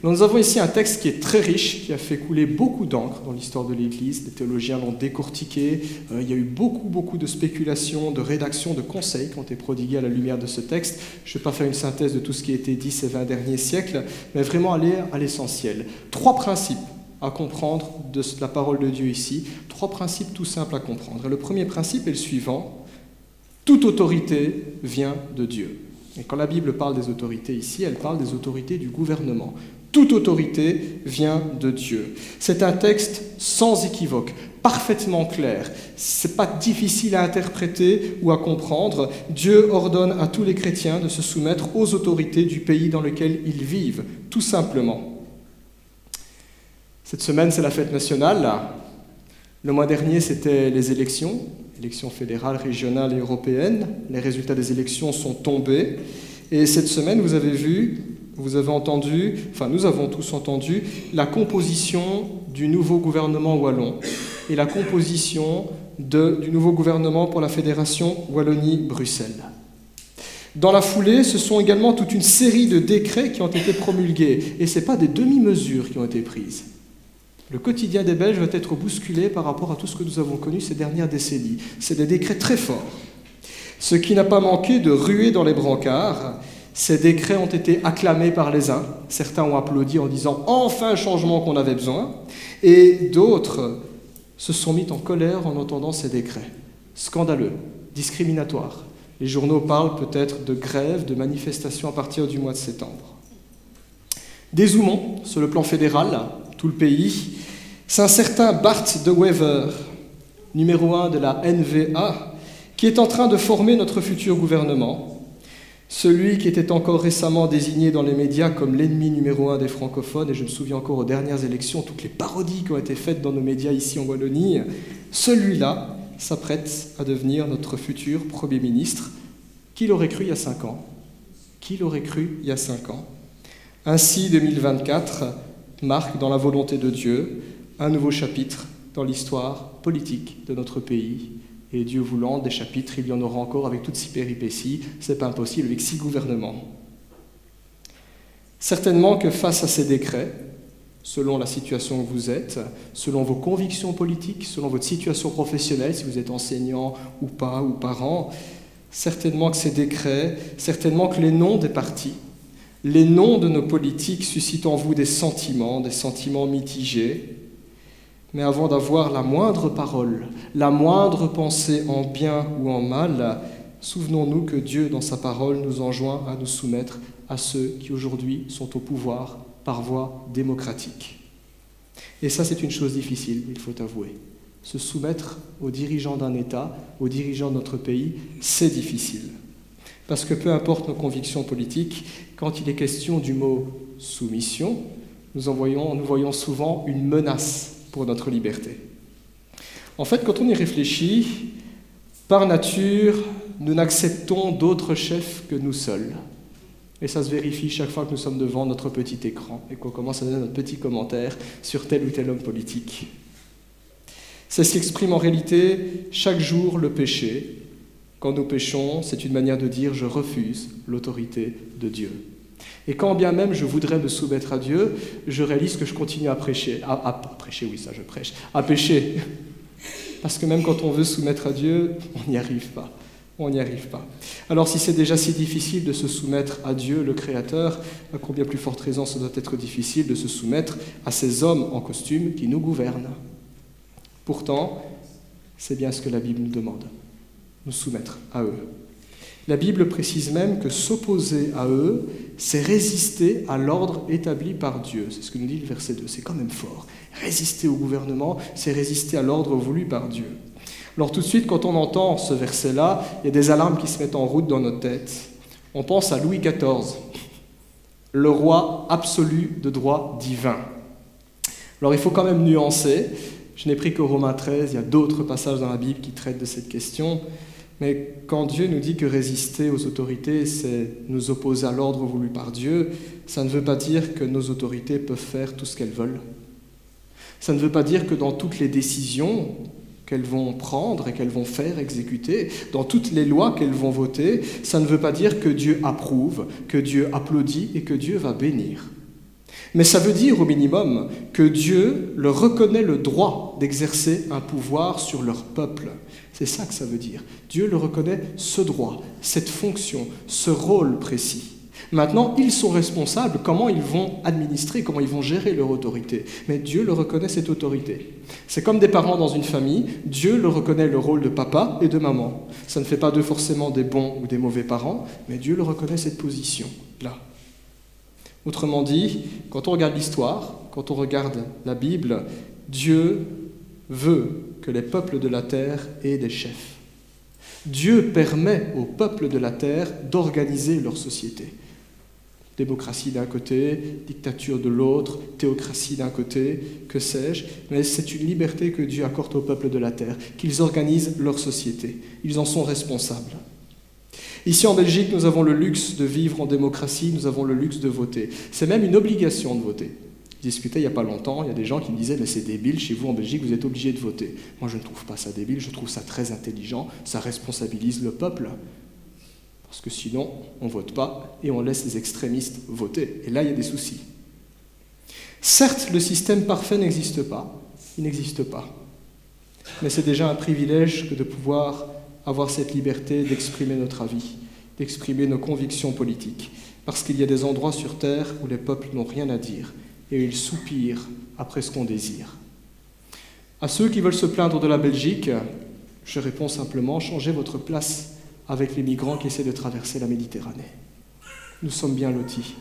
Nous avons ici un texte qui est très riche, qui a fait couler beaucoup d'encre dans l'histoire de l'Église. Les théologiens l'ont décortiqué. Il y a eu beaucoup de spéculations, de rédactions, de conseils qui ont été prodigués à la lumière de ce texte. Je ne vais pas faire une synthèse de tout ce qui a été dit ces 20 derniers siècles, mais vraiment aller à l'essentiel. 3 principes à comprendre de la parole de Dieu ici. 3 principes tout simples à comprendre. Et le premier principe est le suivant. Toute autorité vient de Dieu. Et quand la Bible parle des autorités ici, elle parle des autorités du gouvernement. Toute autorité vient de Dieu. C'est un texte sans équivoque, parfaitement clair. Ce n'est pas difficile à interpréter ou à comprendre. Dieu ordonne à tous les chrétiens de se soumettre aux autorités du pays dans lequel ils vivent, tout simplement. Cette semaine, c'est la fête nationale. Le mois dernier, c'était les élections fédérales, régionales et européennes. Les résultats des élections sont tombés. Et cette semaine, nous avons tous entendu la composition du nouveau gouvernement wallon et la composition du nouveau gouvernement pour la Fédération Wallonie-Bruxelles. Dans la foulée, ce sont également toute une série de décrets qui ont été promulgués. Et ce n'est pas des demi-mesures qui ont été prises. Le quotidien des Belges va être bousculé par rapport à tout ce que nous avons connu ces dernières décennies. C'est des décrets très forts. Ce qui n'a pas manqué de ruer dans les brancards. Ces décrets ont été acclamés par les uns. Certains ont applaudi en disant « enfin un changement qu'on avait besoin ». Et d'autres se sont mis en colère en entendant ces décrets. Scandaleux, discriminatoires. Les journaux parlent peut-être de grève, de manifestations à partir du mois de septembre. Dézoomons sur le plan fédéral, tout le pays. C'est un certain Bart de Wever, numéro 1 de la NVA, qui est en train de former notre futur gouvernement. Celui qui était encore récemment désigné dans les médias comme l'ennemi numéro 1 des francophones, et je me souviens encore aux dernières élections, toutes les parodies qui ont été faites dans nos médias ici en Wallonie, celui-là s'apprête à devenir notre futur Premier ministre. Qui l'aurait cru il y a 5 ans? Qui l'aurait cru il y a 5 ans? Ainsi, 2024 marque dans la volonté de Dieu un nouveau chapitre dans l'histoire politique de notre pays. Et Dieu voulant, des chapitres, il y en aura encore avec toutes ces péripéties. Ce n'est pas impossible avec 6 gouvernements. Certainement que face à ces décrets, selon la situation où vous êtes, selon vos convictions politiques, selon votre situation professionnelle, si vous êtes enseignant ou pas, ou parent, certainement que ces décrets, certainement que les noms des partis, les noms de nos politiques suscitent en vous des sentiments mitigés. Mais avant d'avoir la moindre parole, la moindre pensée en bien ou en mal, souvenons-nous que Dieu, dans sa parole, nous enjoint à nous soumettre à ceux qui aujourd'hui sont au pouvoir par voie démocratique. Et ça, c'est une chose difficile, il faut avouer. Se soumettre aux dirigeants d'un État, aux dirigeants de notre pays, c'est difficile. Parce que peu importe nos convictions politiques, quand il est question du mot « soumission », nous voyons souvent une menace pour notre liberté. En fait, quand on y réfléchit, par nature, nous n'acceptons d'autres chefs que nous seuls. Et ça se vérifie chaque fois que nous sommes devant notre petit écran et qu'on commence à donner notre petit commentaire sur tel ou tel homme politique. C'est ce qu'exprime en réalité chaque jour le péché. Quand nous péchons, c'est une manière de dire « je refuse l'autorité de Dieu ». Et quand bien même je voudrais me soumettre à Dieu, je réalise que je continue à pécher. À pécher. Parce que même quand on veut soumettre à Dieu, on n'y arrive pas. On n'y arrive pas. Alors si c'est déjà si difficile de se soumettre à Dieu, le Créateur, à combien plus forte raison ça doit être difficile de se soumettre à ces hommes en costume qui nous gouvernent. Pourtant, c'est bien ce que la Bible nous demande, nous soumettre à eux. La Bible précise même que s'opposer à eux, c'est résister à l'ordre établi par Dieu. C'est ce que nous dit le verset 2, c'est quand même fort. Résister au gouvernement, c'est résister à l'ordre voulu par Dieu. Alors tout de suite, quand on entend ce verset-là, il y a des alarmes qui se mettent en route dans notre tête. On pense à Louis XIV, le roi absolu de droit divin. Alors il faut quand même nuancer. Je n'ai pris que Romains 13, il y a d'autres passages dans la Bible qui traitent de cette question. Mais quand Dieu nous dit que résister aux autorités, c'est nous opposer à l'ordre voulu par Dieu, ça ne veut pas dire que nos autorités peuvent faire tout ce qu'elles veulent. Ça ne veut pas dire que dans toutes les décisions qu'elles vont prendre et qu'elles vont faire exécuter, dans toutes les lois qu'elles vont voter, ça ne veut pas dire que Dieu approuve, que Dieu applaudit et que Dieu va bénir. Mais ça veut dire au minimum que Dieu leur reconnaît le droit d'exercer un pouvoir sur leur peuple. C'est ça que ça veut dire. Dieu leur reconnaît ce droit, cette fonction, ce rôle précis. Maintenant, ils sont responsables, comment ils vont administrer, comment ils vont gérer leur autorité. Mais Dieu leur reconnaît cette autorité. C'est comme des parents dans une famille, Dieu leur reconnaît le rôle de papa et de maman. Ça ne fait pas d'eux forcément des bons ou des mauvais parents, mais Dieu leur reconnaît cette position-là. Autrement dit, quand on regarde l'histoire, quand on regarde la Bible, Dieu veut que les peuples de la terre aient des chefs. Dieu permet aux peuples de la terre d'organiser leur société. Démocratie d'un côté, dictature de l'autre, théocratie d'un côté, que sais-je, mais c'est une liberté que Dieu accorde aux peuples de la terre, qu'ils organisent leur société. Ils en sont responsables. Ici en Belgique, nous avons le luxe de vivre en démocratie, nous avons le luxe de voter. C'est même une obligation de voter. Je discutais il n'y a pas longtemps, il y a des gens qui me disaient « mais c'est débile, chez vous en Belgique, vous êtes obligés de voter ». Moi je ne trouve pas ça débile, je trouve ça très intelligent, ça responsabilise le peuple. Parce que sinon, on ne vote pas et on laisse les extrémistes voter. Et là, il y a des soucis. Certes, le système parfait n'existe pas, il n'existe pas. Mais c'est déjà un privilège que de pouvoir avoir cette liberté d'exprimer notre avis, d'exprimer nos convictions politiques. Parce qu'il y a des endroits sur Terre où les peuples n'ont rien à dire et ils soupirent après ce qu'on désire. À ceux qui veulent se plaindre de la Belgique, je réponds simplement, changez votre place avec les migrants qui essaient de traverser la Méditerranée. Nous sommes bien lotis.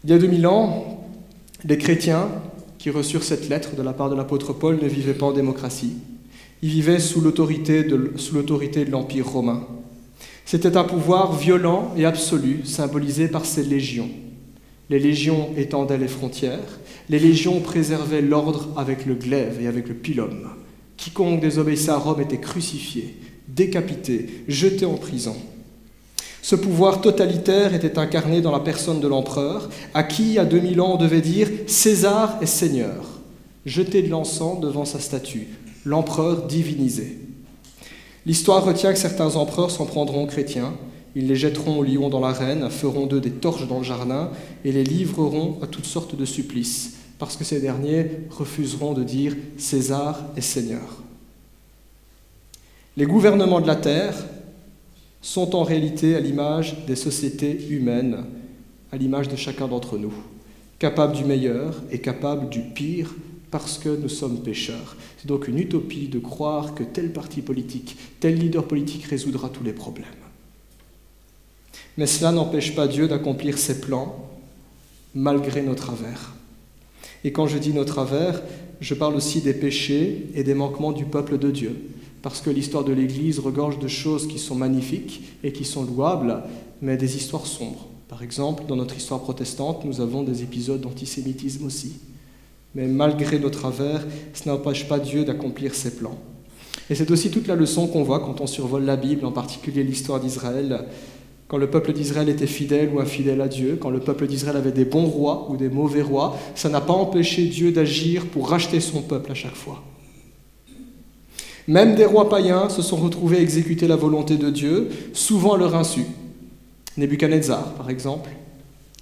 Il y a 2000 ans, les chrétiens qui reçurent cette lettre de la part de l'apôtre Paul ne vivaient pas en démocratie. Ils vivaient sous l'autorité de l'Empire romain. C'était un pouvoir violent et absolu, symbolisé par ces légions. Les légions étendaient les frontières, les légions préservaient l'ordre avec le glaive et avec le pilum. Quiconque désobéissait à Rome était crucifié, décapité, jeté en prison. Ce pouvoir totalitaire était incarné dans la personne de l'empereur, à qui, il y a 2000 ans, on devait dire « César est Seigneur », jeter de l'encens devant sa statue, l'empereur divinisé. L'histoire retient que certains empereurs s'en prendront aux chrétiens, ils les jetteront au lion dans l'arène, feront d'eux des torches dans le jardin et les livreront à toutes sortes de supplices, parce que ces derniers refuseront de dire « César est Seigneur ». Les gouvernements de la terre sont en réalité à l'image des sociétés humaines, à l'image de chacun d'entre nous, capables du meilleur et capables du pire parce que nous sommes pécheurs. C'est donc une utopie de croire que tel parti politique, tel leader politique résoudra tous les problèmes. Mais cela n'empêche pas Dieu d'accomplir ses plans malgré nos travers. Et quand je dis nos travers, je parle aussi des péchés et des manquements du peuple de Dieu. Parce que l'histoire de l'Église regorge de choses qui sont magnifiques et qui sont louables, mais des histoires sombres Par exemple, dans notre histoire protestante, nous avons des épisodes d'antisémitisme aussi. Mais malgré nos travers, ça n'empêche pas Dieu d'accomplir ses plans. Et c'est aussi toute la leçon qu'on voit quand on survole la Bible, en particulier l'histoire d'Israël. Quand le peuple d'Israël était fidèle ou infidèle à Dieu, quand le peuple d'Israël avait des bons rois ou des mauvais rois, ça n'a pas empêché Dieu d'agir pour racheter son peuple à chaque fois. Même des rois païens se sont retrouvés à exécuter la volonté de Dieu, souvent à leur insu. Nebuchadnezzar, par exemple,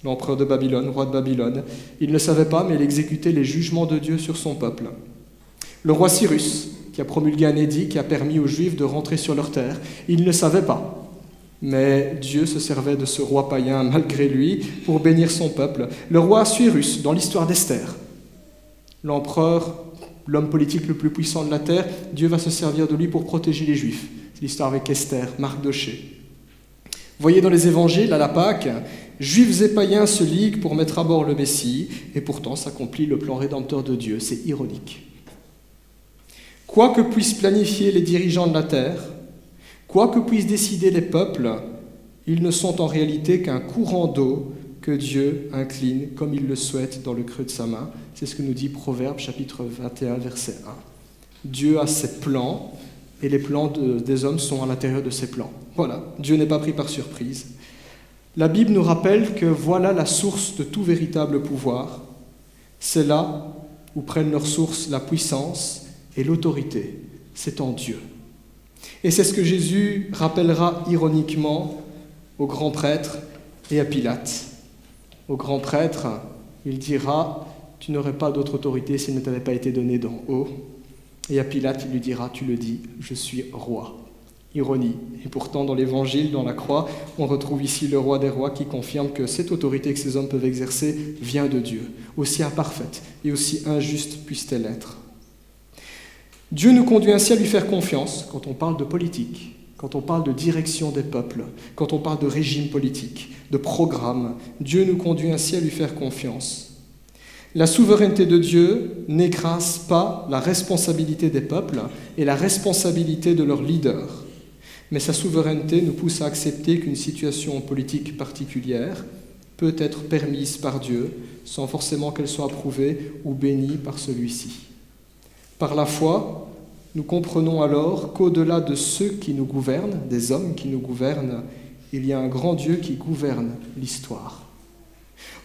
l'empereur de Babylone, roi de Babylone, il ne savait pas, mais il exécutait les jugements de Dieu sur son peuple. Le roi Cyrus, qui a promulgué un édit qui a permis aux Juifs de rentrer sur leur terre, il ne savait pas. Mais Dieu se servait de ce roi païen malgré lui pour bénir son peuple. Le roi Assuérus, dans l'histoire d'Esther, l'empereur, l'homme politique le plus puissant de la terre, Dieu va se servir de lui pour protéger les Juifs. C'est l'histoire avec Esther, Mardochée. Vous voyez dans les évangiles, à la Pâque, Juifs et païens se liguent pour mettre à bord le Messie, et pourtant s'accomplit le plan rédempteur de Dieu. C'est ironique. Quoi que puissent planifier les dirigeants de la terre, quoi que puissent décider les peuples, ils ne sont en réalité qu'un courant d'eau que Dieu incline comme il le souhaite dans le creux de sa main. C'est ce que nous dit Proverbes chapitre 21, verset 1. Dieu a ses plans et les plans des hommes sont à l'intérieur de ses plans. Voilà, Dieu n'est pas pris par surprise. La Bible nous rappelle que voilà la source de tout véritable pouvoir. C'est là où prennent leur source la puissance et l'autorité. C'est en Dieu. Et c'est ce que Jésus rappellera ironiquement au grand prêtre et à Pilate. Au grand prêtre, il dira « Tu n'aurais pas d'autre autorité s'il ne t'avait pas été donné d'en haut. » Et à Pilate, il lui dira « Tu le dis, je suis roi. » Ironie. Et pourtant, dans l'Évangile, dans la croix, on retrouve ici le roi des rois qui confirme que cette autorité que ces hommes peuvent exercer vient de Dieu, aussi imparfaite et aussi injuste puisse-t-elle être. Dieu nous conduit ainsi à lui faire confiance quand on parle de politique, quand on parle de direction des peuples, quand on parle de régime politique, de programme. Dieu nous conduit ainsi à lui faire confiance. La souveraineté de Dieu n'écrase pas la responsabilité des peuples et la responsabilité de leurs leaders. Mais sa souveraineté nous pousse à accepter qu'une situation politique particulière peut être permise par Dieu sans forcément qu'elle soit approuvée ou bénie par celui-ci. Par la foi, nous comprenons alors qu'au-delà de ceux qui nous gouvernent, des hommes qui nous gouvernent, il y a un grand Dieu qui gouverne l'histoire.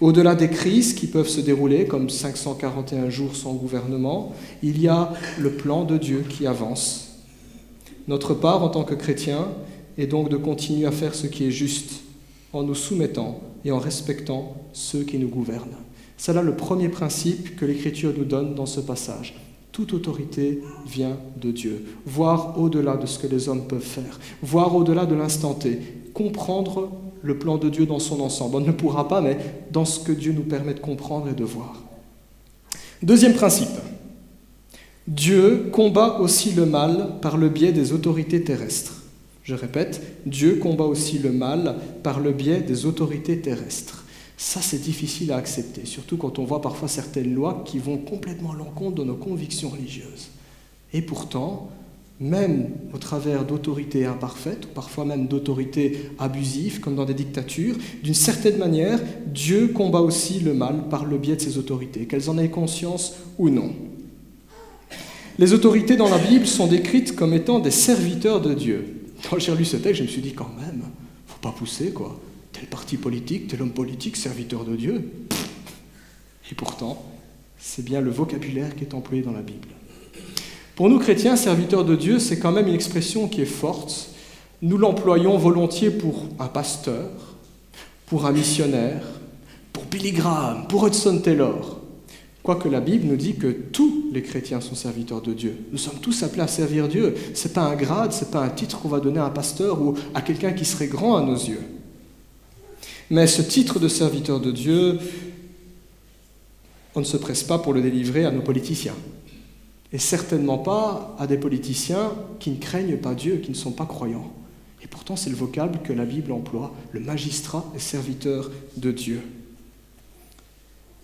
Au-delà des crises qui peuvent se dérouler, comme 541 jours sans gouvernement, il y a le plan de Dieu qui avance. Notre part en tant que chrétiens est donc de continuer à faire ce qui est juste, en nous soumettant et en respectant ceux qui nous gouvernent. C'est là le premier principe que l'Écriture nous donne dans ce passage. Toute autorité vient de Dieu. Voir au-delà de ce que les hommes peuvent faire, voir au-delà de l'instant T, comprendre le plan de Dieu dans son ensemble. On ne pourra pas, mais dans ce que Dieu nous permet de comprendre et de voir. Deuxième principe. Dieu combat aussi le mal par le biais des autorités terrestres. Je répète, Dieu combat aussi le mal par le biais des autorités terrestres. Ça, c'est difficile à accepter, surtout quand on voit parfois certaines lois qui vont complètement à l'encontre de nos convictions religieuses. Et pourtant, même au travers d'autorités imparfaites, ou parfois même d'autorités abusives, comme dans des dictatures, d'une certaine manière, Dieu combat aussi le mal par le biais de ses autorités, qu'elles en aient conscience ou non. Les autorités dans la Bible sont décrites comme étant des serviteurs de Dieu. Quand j'ai lu ce texte, je me suis dit quand même, faut pas pousser quoi. Tel parti politique, tel homme politique, serviteur de Dieu. Et pourtant, c'est bien le vocabulaire qui est employé dans la Bible. Pour nous chrétiens, serviteurs de Dieu, c'est quand même une expression qui est forte. Nous l'employons volontiers pour un pasteur, pour un missionnaire, pour Billy Graham, pour Hudson Taylor. Quoique la Bible nous dit que tous les chrétiens sont serviteurs de Dieu. Nous sommes tous appelés à servir Dieu. Ce n'est pas un grade, ce n'est pas un titre qu'on va donner à un pasteur ou à quelqu'un qui serait grand à nos yeux. Mais ce titre de serviteur de Dieu, on ne se presse pas pour le délivrer à nos politiciens. Et certainement pas à des politiciens qui ne craignent pas Dieu, qui ne sont pas croyants. Et pourtant, c'est le vocable que la Bible emploie. Le magistrat est serviteur de Dieu.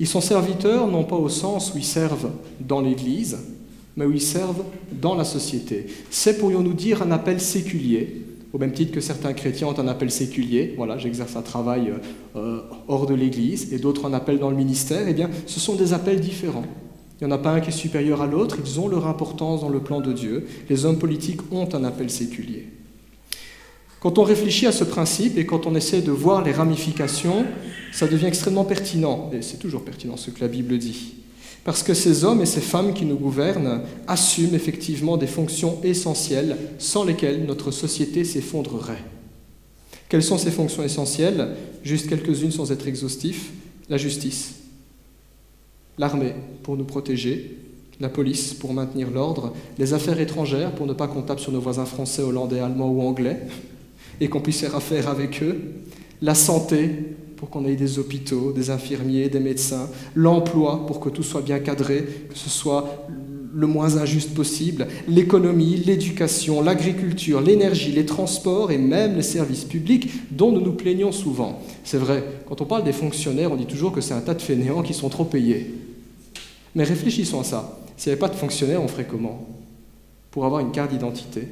Ils sont serviteurs, non pas au sens où ils servent dans l'Église, mais où ils servent dans la société. C'est, pourrions-nous dire, un appel séculier au même titre que certains chrétiens ont un appel séculier. Voilà, j'exerce un travail hors de l'Église, et d'autres en appellent dans le ministère. Eh bien, ce sont des appels différents. Il n'y en a pas un qui est supérieur à l'autre, ils ont leur importance dans le plan de Dieu. Les hommes politiques ont un appel séculier. Quand on réfléchit à ce principe et quand on essaie de voir les ramifications, ça devient extrêmement pertinent, et c'est toujours pertinent ce que la Bible dit. Parce que ces hommes et ces femmes qui nous gouvernent assument effectivement des fonctions essentielles sans lesquelles notre société s'effondrerait. Quelles sont ces fonctions essentielles? Juste quelques-unes sans être exhaustif. La justice, l'armée pour nous protéger, la police pour maintenir l'ordre, les affaires étrangères pour ne pas qu'on tape sur nos voisins français, hollandais, allemands ou anglais, et qu'on puisse faire affaire avec eux, la santé pour qu'on ait des hôpitaux, des infirmiers, des médecins, l'emploi pour que tout soit bien cadré, que ce soit le moins injuste possible, l'économie, l'éducation, l'agriculture, l'énergie, les transports et même les services publics dont nous nous plaignons souvent. C'est vrai, quand on parle des fonctionnaires, on dit toujours que c'est un tas de fainéants qui sont trop payés. Mais réfléchissons à ça. S'il n'y avait pas de fonctionnaires, on ferait comment? Pour avoir une carte d'identité,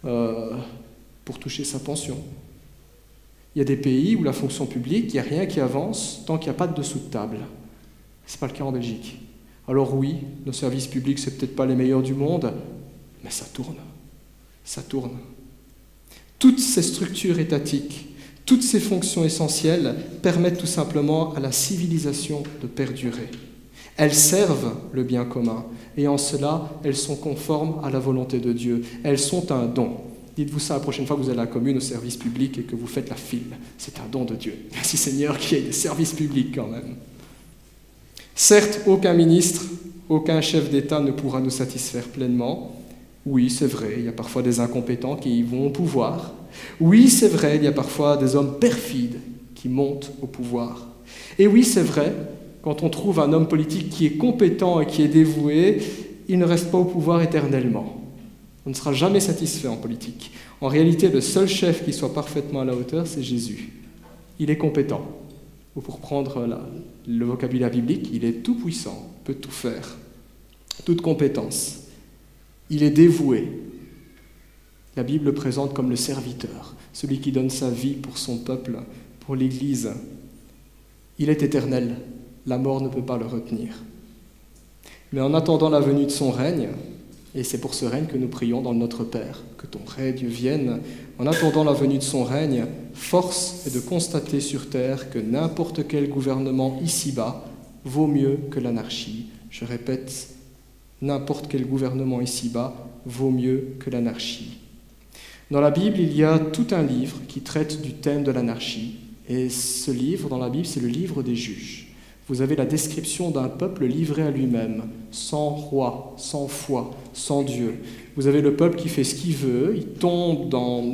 pour toucher sa pension. Il y a des pays où la fonction publique, il n'y a rien qui avance tant qu'il n'y a pas de dessous de table. Ce n'est pas le cas en Belgique. Alors oui, nos services publics, ce n'est peut-être pas les meilleurs du monde, mais ça tourne. Ça tourne. Toutes ces structures étatiques, toutes ces fonctions essentielles permettent tout simplement à la civilisation de perdurer. Elles servent le bien commun, et en cela, elles sont conformes à la volonté de Dieu. Elles sont un don. Dites-vous ça la prochaine fois que vous allez à la commune, au service public, et que vous faites la file. C'est un don de Dieu. Merci Seigneur qu'il y ait des services publics quand même. Certes, aucun ministre, aucun chef d'État ne pourra nous satisfaire pleinement. Oui, c'est vrai, il y a parfois des incompétents qui y vont au pouvoir. Oui, c'est vrai, il y a parfois des hommes perfides qui montent au pouvoir. Et oui, c'est vrai, quand on trouve un homme politique qui est compétent et qui est dévoué, il ne reste pas au pouvoir éternellement. On ne sera jamais satisfait en politique. En réalité, le seul chef qui soit parfaitement à la hauteur, c'est Jésus. Il est compétent. Ou pour prendre le vocabulaire biblique, il est tout-puissant, peut tout faire, toute compétence. Il est dévoué. La Bible le présente comme le serviteur, celui qui donne sa vie pour son peuple, pour l'Église. Il est éternel. La mort ne peut pas le retenir. Mais en attendant la venue de son règne, et c'est pour ce règne que nous prions dans le Notre Père, que ton règne vienne, en attendant la venue de son règne, force est de constater sur terre que n'importe quel gouvernement ici-bas vaut mieux que l'anarchie. Je répète, n'importe quel gouvernement ici-bas vaut mieux que l'anarchie. Dans la Bible, il y a tout un livre qui traite du thème de l'anarchie, et ce livre dans la Bible, c'est le livre des juges. Vous avez la description d'un peuple livré à lui-même, sans roi, sans foi, sans Dieu. Vous avez le peuple qui fait ce qu'il veut, il tombe dans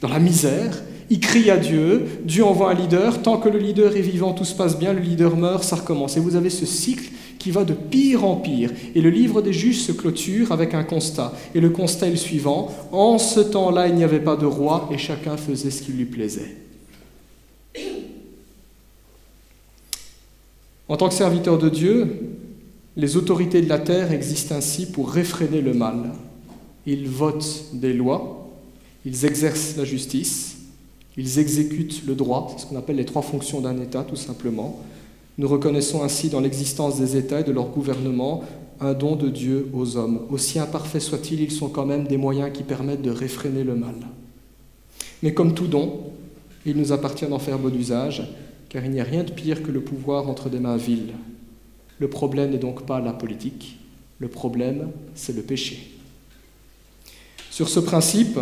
la misère, il crie à Dieu, Dieu envoie un leader, tant que le leader est vivant, tout se passe bien, le leader meurt, ça recommence. Et vous avez ce cycle qui va de pire en pire. Et le livre des juges se clôture avec un constat. Et le constat est le suivant, en ce temps-là, il n'y avait pas de roi et chacun faisait ce qui lui plaisait. En tant que serviteurs de Dieu, les autorités de la terre existent ainsi pour réfréner le mal. Ils votent des lois, ils exercent la justice, ils exécutent le droit, c'est ce qu'on appelle les trois fonctions d'un État, tout simplement. Nous reconnaissons ainsi dans l'existence des États et de leur gouvernement un don de Dieu aux hommes. Aussi imparfaits soient-ils, ils sont quand même des moyens qui permettent de réfréner le mal. Mais comme tout don, il nous appartient d'en faire bon usage, car il n'y a rien de pire que le pouvoir entre des mains viles. Le problème n'est donc pas la politique, le problème, c'est le péché. Sur ce principe,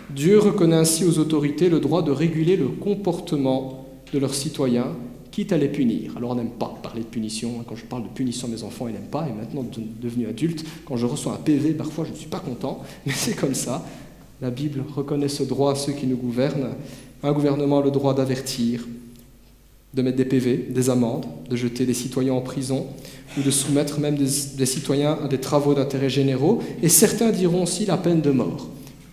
Dieu reconnaît ainsi aux autorités le droit de réguler le comportement de leurs citoyens, quitte à les punir. Alors on n'aime pas parler de punition, quand je parle de punition, mes enfants ils n'aiment pas, et maintenant devenu adulte, quand je reçois un PV, parfois je ne suis pas content, mais c'est comme ça. La Bible reconnaît ce droit à ceux qui nous gouvernent. Un gouvernement a le droit d'avertir, de mettre des PV, des amendes, de jeter des citoyens en prison, ou de soumettre même des citoyens à des travaux d'intérêt généraux, et certains diront aussi la peine de mort.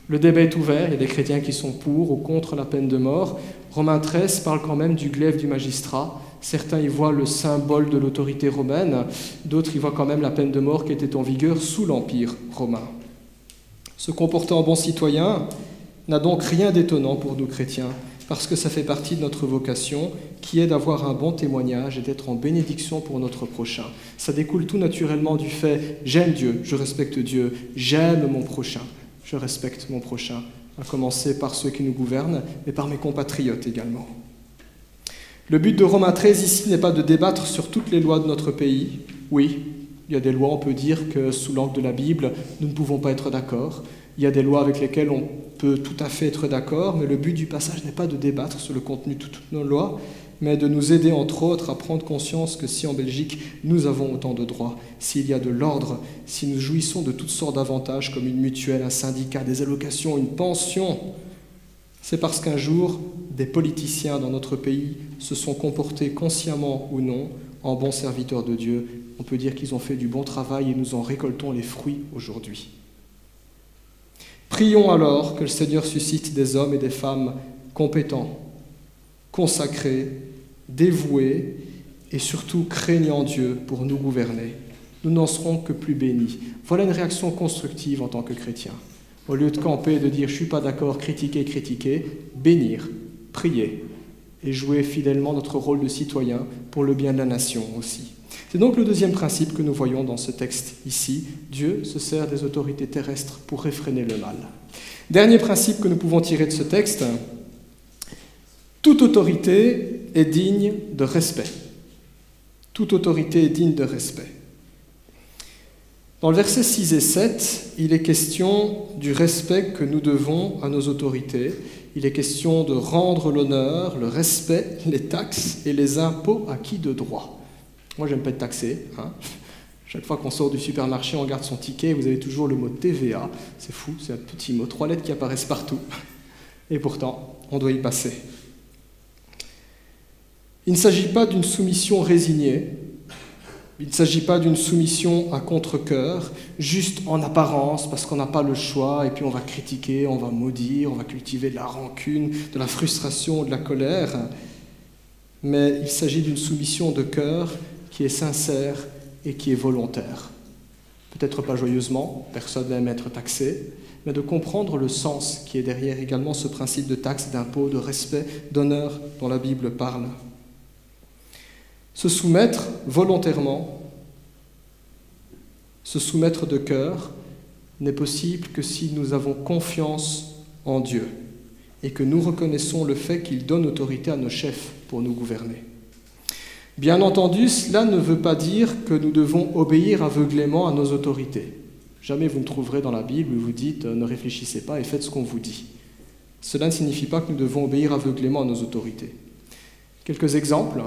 Le débat est ouvert, il y a des chrétiens qui sont pour ou contre la peine de mort. Romains 13 parle quand même du glaive du magistrat. Certains y voient le symbole de l'autorité romaine, d'autres y voient quand même la peine de mort qui était en vigueur sous l'Empire romain. Se comporter en bon citoyen, n'a donc rien d'étonnant pour nous chrétiens, parce que ça fait partie de notre vocation, qui est d'avoir un bon témoignage et d'être en bénédiction pour notre prochain. Ça découle tout naturellement du fait « j'aime Dieu, je respecte Dieu, j'aime mon prochain, je respecte mon prochain », à commencer par ceux qui nous gouvernent, mais par mes compatriotes également. Le but de Romains 13 ici n'est pas de débattre sur toutes les lois de notre pays. Oui, il y a des lois, on peut dire que sous l'angle de la Bible, nous ne pouvons pas être d'accord. Il y a des lois avec lesquelles on peut tout à fait être d'accord, mais le but du passage n'est pas de débattre sur le contenu de toutes nos lois, mais de nous aider, entre autres, à prendre conscience que si en Belgique, nous avons autant de droits, s'il y a de l'ordre, si nous jouissons de toutes sortes d'avantages comme une mutuelle, un syndicat, des allocations, une pension, c'est parce qu'un jour, des politiciens dans notre pays se sont comportés consciemment ou non en bons serviteurs de Dieu. On peut dire qu'ils ont fait du bon travail et nous en récoltons les fruits aujourd'hui. Prions alors que le Seigneur suscite des hommes et des femmes compétents, consacrés, dévoués et surtout craignant Dieu pour nous gouverner. Nous n'en serons que plus bénis. Voilà une réaction constructive en tant que chrétien. Au lieu de camper et de dire « je ne suis pas d'accord, critiquer », bénir, prier et jouer fidèlement notre rôle de citoyen pour le bien de la nation aussi. C'est donc le deuxième principe que nous voyons dans ce texte ici. Dieu se sert des autorités terrestres pour réfréner le mal. Dernier principe que nous pouvons tirer de ce texte, toute autorité est digne de respect. Toute autorité est digne de respect. Dans le verset 6 et 7, il est question du respect que nous devons à nos autorités. Il est question de rendre l'honneur, le respect, les taxes et les impôts acquis de droit. Moi, j'aime pas être taxé. Chaque fois qu'on sort du supermarché, on regarde son ticket, vous avez toujours le mot TVA. C'est fou, c'est un petit mot, 3 lettres qui apparaissent partout. Et pourtant, on doit y passer. Il ne s'agit pas d'une soumission résignée. Il ne s'agit pas d'une soumission à contre-cœur, juste en apparence, parce qu'on n'a pas le choix, et puis on va critiquer, on va maudire, on va cultiver de la rancune, de la frustration, de la colère. Mais il s'agit d'une soumission de cœur qui est sincère et qui est volontaire. Peut-être pas joyeusement, personne n'aime être taxé, mais de comprendre le sens qui est derrière également ce principe de taxe, d'impôt, de respect, d'honneur dont la Bible parle. Se soumettre volontairement, se soumettre de cœur, n'est possible que si nous avons confiance en Dieu et que nous reconnaissons le fait qu'il donne autorité à nos chefs pour nous gouverner. Bien entendu, cela ne veut pas dire que nous devons obéir aveuglément à nos autorités. Jamais vous ne trouverez dans la Bible où vous dites « ne réfléchissez pas et faites ce qu'on vous dit ». Cela ne signifie pas que nous devons obéir aveuglément à nos autorités. Quelques exemples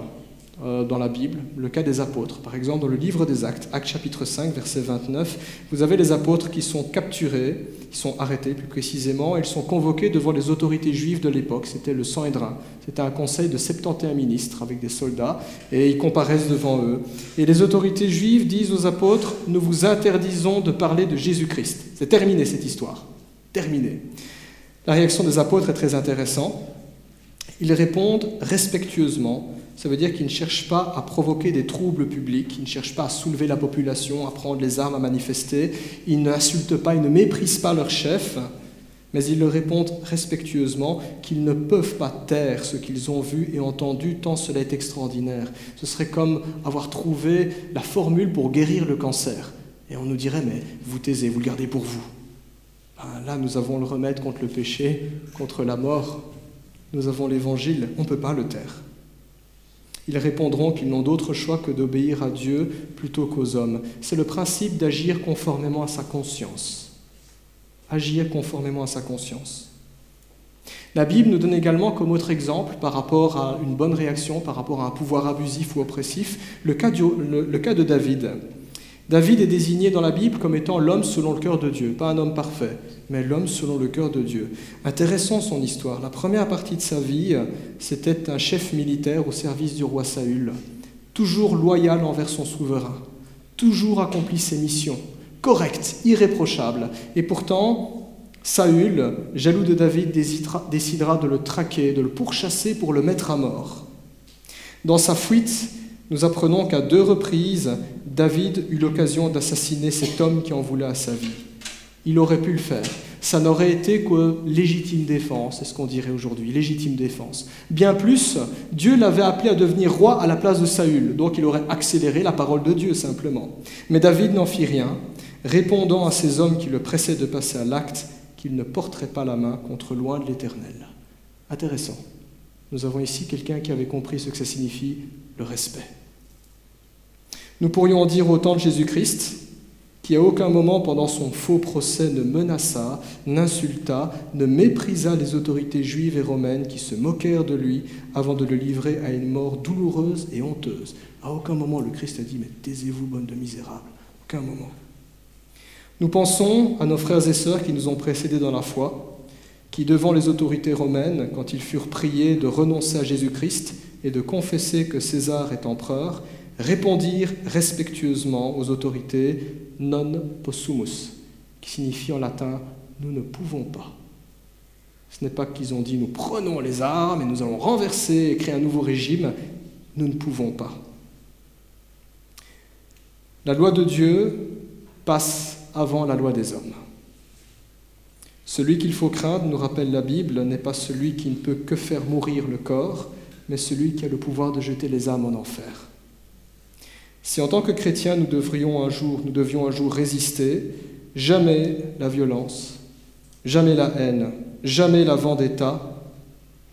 dans la Bible, le cas des apôtres. Par exemple, dans le livre des Actes, Actes chapitre 5, verset 29, vous avez les apôtres qui sont capturés, qui sont arrêtés plus précisément, et ils sont convoqués devant les autorités juives de l'époque. C'était le Sanhédrin. C'était un conseil de 71 ministres avec des soldats, et ils comparaissent devant eux. Et les autorités juives disent aux apôtres « Nous vous interdisons de parler de Jésus-Christ ». C'est terminé cette histoire. Terminé. La réaction des apôtres est très intéressante. Ils répondent respectueusement. Ça veut dire qu'ils ne cherchent pas à provoquer des troubles publics, ils ne cherchent pas à soulever la population, à prendre les armes, à manifester, ils n'insultent pas, ils ne méprisent pas leur chef, mais ils leur répondent respectueusement qu'ils ne peuvent pas taire ce qu'ils ont vu et entendu, tant cela est extraordinaire. Ce serait comme avoir trouvé la formule pour guérir le cancer. Et on nous dirait, mais vous taisez, vous le gardez pour vous. Là, nous avons le remède contre le péché, contre la mort. Nous avons l'évangile, on ne peut pas le taire. Ils répondront qu'ils n'ont d'autre choix que d'obéir à Dieu plutôt qu'aux hommes. C'est le principe d'agir conformément à sa conscience. Agir conformément à sa conscience. La Bible nous donne également comme autre exemple, par rapport à une bonne réaction, par rapport à un pouvoir abusif ou oppressif, le cas de David. David est désigné dans la Bible comme étant l'homme selon le cœur de Dieu, pas un homme parfait, mais l'homme selon le cœur de Dieu. Intéressant son histoire. La première partie de sa vie, c'était un chef militaire au service du roi Saül, toujours loyal envers son souverain, toujours accompli ses missions, correct, irréprochable. Et pourtant, Saül, jaloux de David, décidera de le traquer, de le pourchasser pour le mettre à mort. Dans sa fuite, nous apprenons qu'à 2 reprises, David eut l'occasion d'assassiner cet homme qui en voulait à sa vie. Il aurait pu le faire. ça n'aurait été que légitime défense, c'est ce qu'on dirait aujourd'hui, légitime défense. Bien plus, Dieu l'avait appelé à devenir roi à la place de Saül, donc il aurait accéléré la parole de Dieu simplement. Mais David n'en fit rien, répondant à ces hommes qui le pressaient de passer à l'acte qu'il ne porterait pas la main contre loin de l'Éternel. Intéressant. Nous avons ici quelqu'un qui avait compris ce que ça signifie, le respect. Nous pourrions en dire autant de Jésus-Christ, qui à aucun moment pendant son faux procès ne menaça, n'insulta, ne méprisa les autorités juives et romaines qui se moquèrent de lui avant de le livrer à une mort douloureuse et honteuse. À aucun moment le Christ a dit « mais taisez-vous, bande de misérables ». Aucun moment. Nous pensons à nos frères et sœurs qui nous ont précédés dans la foi, qui devant les autorités romaines, quand ils furent priés de renoncer à Jésus-Christ et de confesser que César est empereur, répondirent respectueusement aux autorités « non possumus », qui signifie en latin « nous ne pouvons pas ». Ce n'est pas qu'ils ont dit « nous prenons les armes et nous allons renverser et créer un nouveau régime », nous ne pouvons pas. La loi de Dieu passe avant la loi des hommes. Celui qu'il faut craindre, nous rappelle la Bible, n'est pas celui qui ne peut que faire mourir le corps, mais celui qui a le pouvoir de jeter les âmes en enfer. Si en tant que chrétiens nous devions un jour résister, jamais la violence, jamais la haine, jamais la vendetta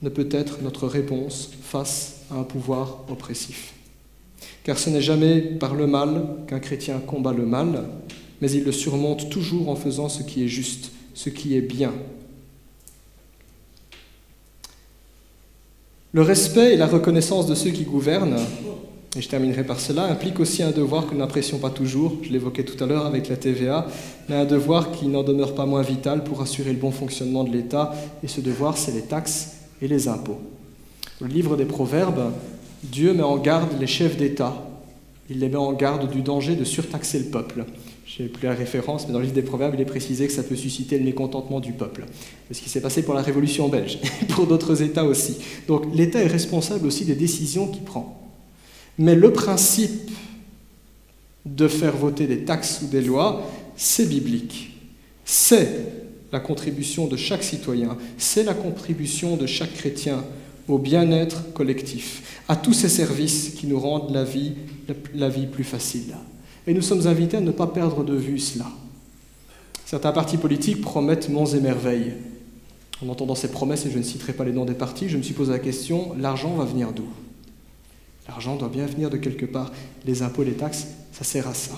ne peut être notre réponse face à un pouvoir oppressif. Car ce n'est jamais par le mal qu'un chrétien combat le mal, mais il le surmonte toujours en faisant ce qui est juste, ce qui est bien. Le respect et la reconnaissance de ceux qui gouvernent, et je terminerai par cela, implique aussi un devoir que nous n'apprécions pas toujours, je l'évoquais tout à l'heure avec la TVA, mais un devoir qui n'en demeure pas moins vital pour assurer le bon fonctionnement de l'État, et ce devoir, c'est les taxes et les impôts. Dans le livre des Proverbes, Dieu met en garde les chefs d'État, il les met en garde du danger de surtaxer le peuple. Je n'ai plus la référence, mais dans le livre des Proverbes, il est précisé que ça peut susciter le mécontentement du peuple. C'est ce qui s'est passé pour la Révolution belge, et pour d'autres États aussi. Donc l'État est responsable aussi des décisions qu'il prend. Mais le principe de faire voter des taxes ou des lois, c'est biblique. C'est la contribution de chaque citoyen, c'est la contribution de chaque chrétien au bien-être collectif, à tous ces services qui nous rendent la vie plus facile. Et nous sommes invités à ne pas perdre de vue cela. Certains partis politiques promettent monts et merveilles. En entendant ces promesses, et je ne citerai pas les noms des partis, je me suis posé la question, l'argent va venir d'où ? L'argent doit bien venir de quelque part. Les impôts, les taxes, ça sert à ça.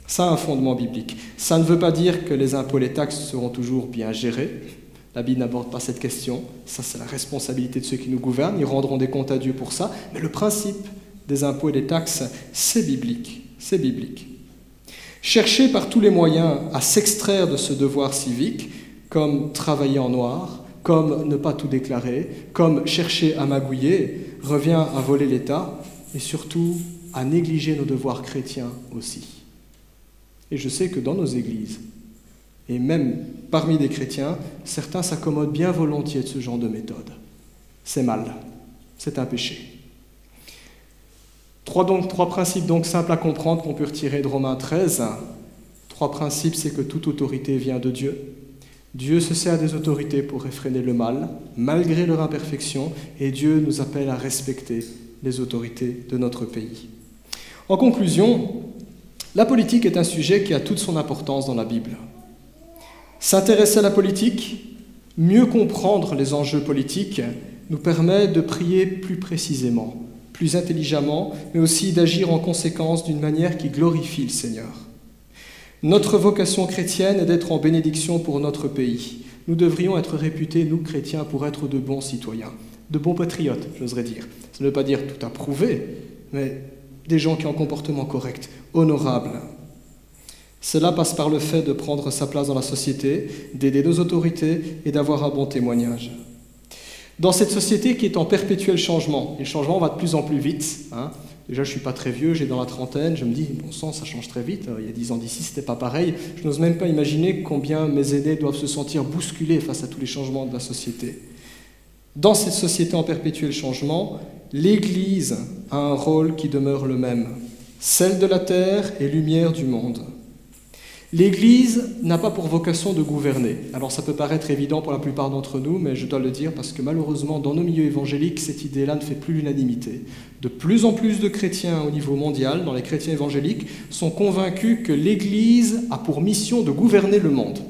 Ça a un fondement biblique. Ça ne veut pas dire que les impôts et les taxes seront toujours bien gérés. La Bible n'aborde pas cette question. Ça, c'est la responsabilité de ceux qui nous gouvernent. Ils rendront des comptes à Dieu pour ça. Mais le principe des impôts et des taxes, c'est biblique. C'est biblique. Chercher par tous les moyens à s'extraire de ce devoir civique, comme travailler en noir, comme ne pas tout déclarer, comme chercher à magouiller, revient à voler l'État et surtout à négliger nos devoirs chrétiens aussi. Et je sais que dans nos églises, et même parmi des chrétiens, certains s'accommodent bien volontiers de ce genre de méthode. C'est mal, c'est un péché. Trois principes donc simples à comprendre qu'on peut retirer de Romains 13. 3 principes, c'est que toute autorité vient de Dieu. Dieu se sert des autorités pour réfréner le mal, malgré leur imperfection, et Dieu nous appelle à respecter les autorités de notre pays. En conclusion, la politique est un sujet qui a toute son importance dans la Bible. S'intéresser à la politique, mieux comprendre les enjeux politiques, nous permet de prier plus précisément, plus intelligemment, mais aussi d'agir en conséquence d'une manière qui glorifie le Seigneur. Notre vocation chrétienne est d'être en bénédiction pour notre pays. Nous devrions être réputés, nous chrétiens, pour être de bons citoyens, de bons patriotes, j'oserais dire. Ça ne veut pas dire tout approuver, mais des gens qui ont un comportement correct, honorable. Cela passe par le fait de prendre sa place dans la société, d'aider nos autorités et d'avoir un bon témoignage. Dans cette société qui est en perpétuel changement, et le changement va de plus en plus vite, Déjà, je ne suis pas très vieux, j'ai dans la trentaine, je me dis, bon sang, ça change très vite, il y a 10 ans d'ici, ce n'était pas pareil. Je n'ose même pas imaginer combien mes aînés doivent se sentir bousculés face à tous les changements de la société. Dans cette société en perpétuel changement, l'Église a un rôle qui demeure le même, celle de la terre et lumière du monde. L'Église n'a pas pour vocation de gouverner. Alors ça peut paraître évident pour la plupart d'entre nous, mais je dois le dire parce que malheureusement, dans nos milieux évangéliques, cette idée-là ne fait plus l'unanimité. De plus en plus de chrétiens au niveau mondial, dans les chrétiens évangéliques, sont convaincus que l'Église a pour mission de gouverner le monde.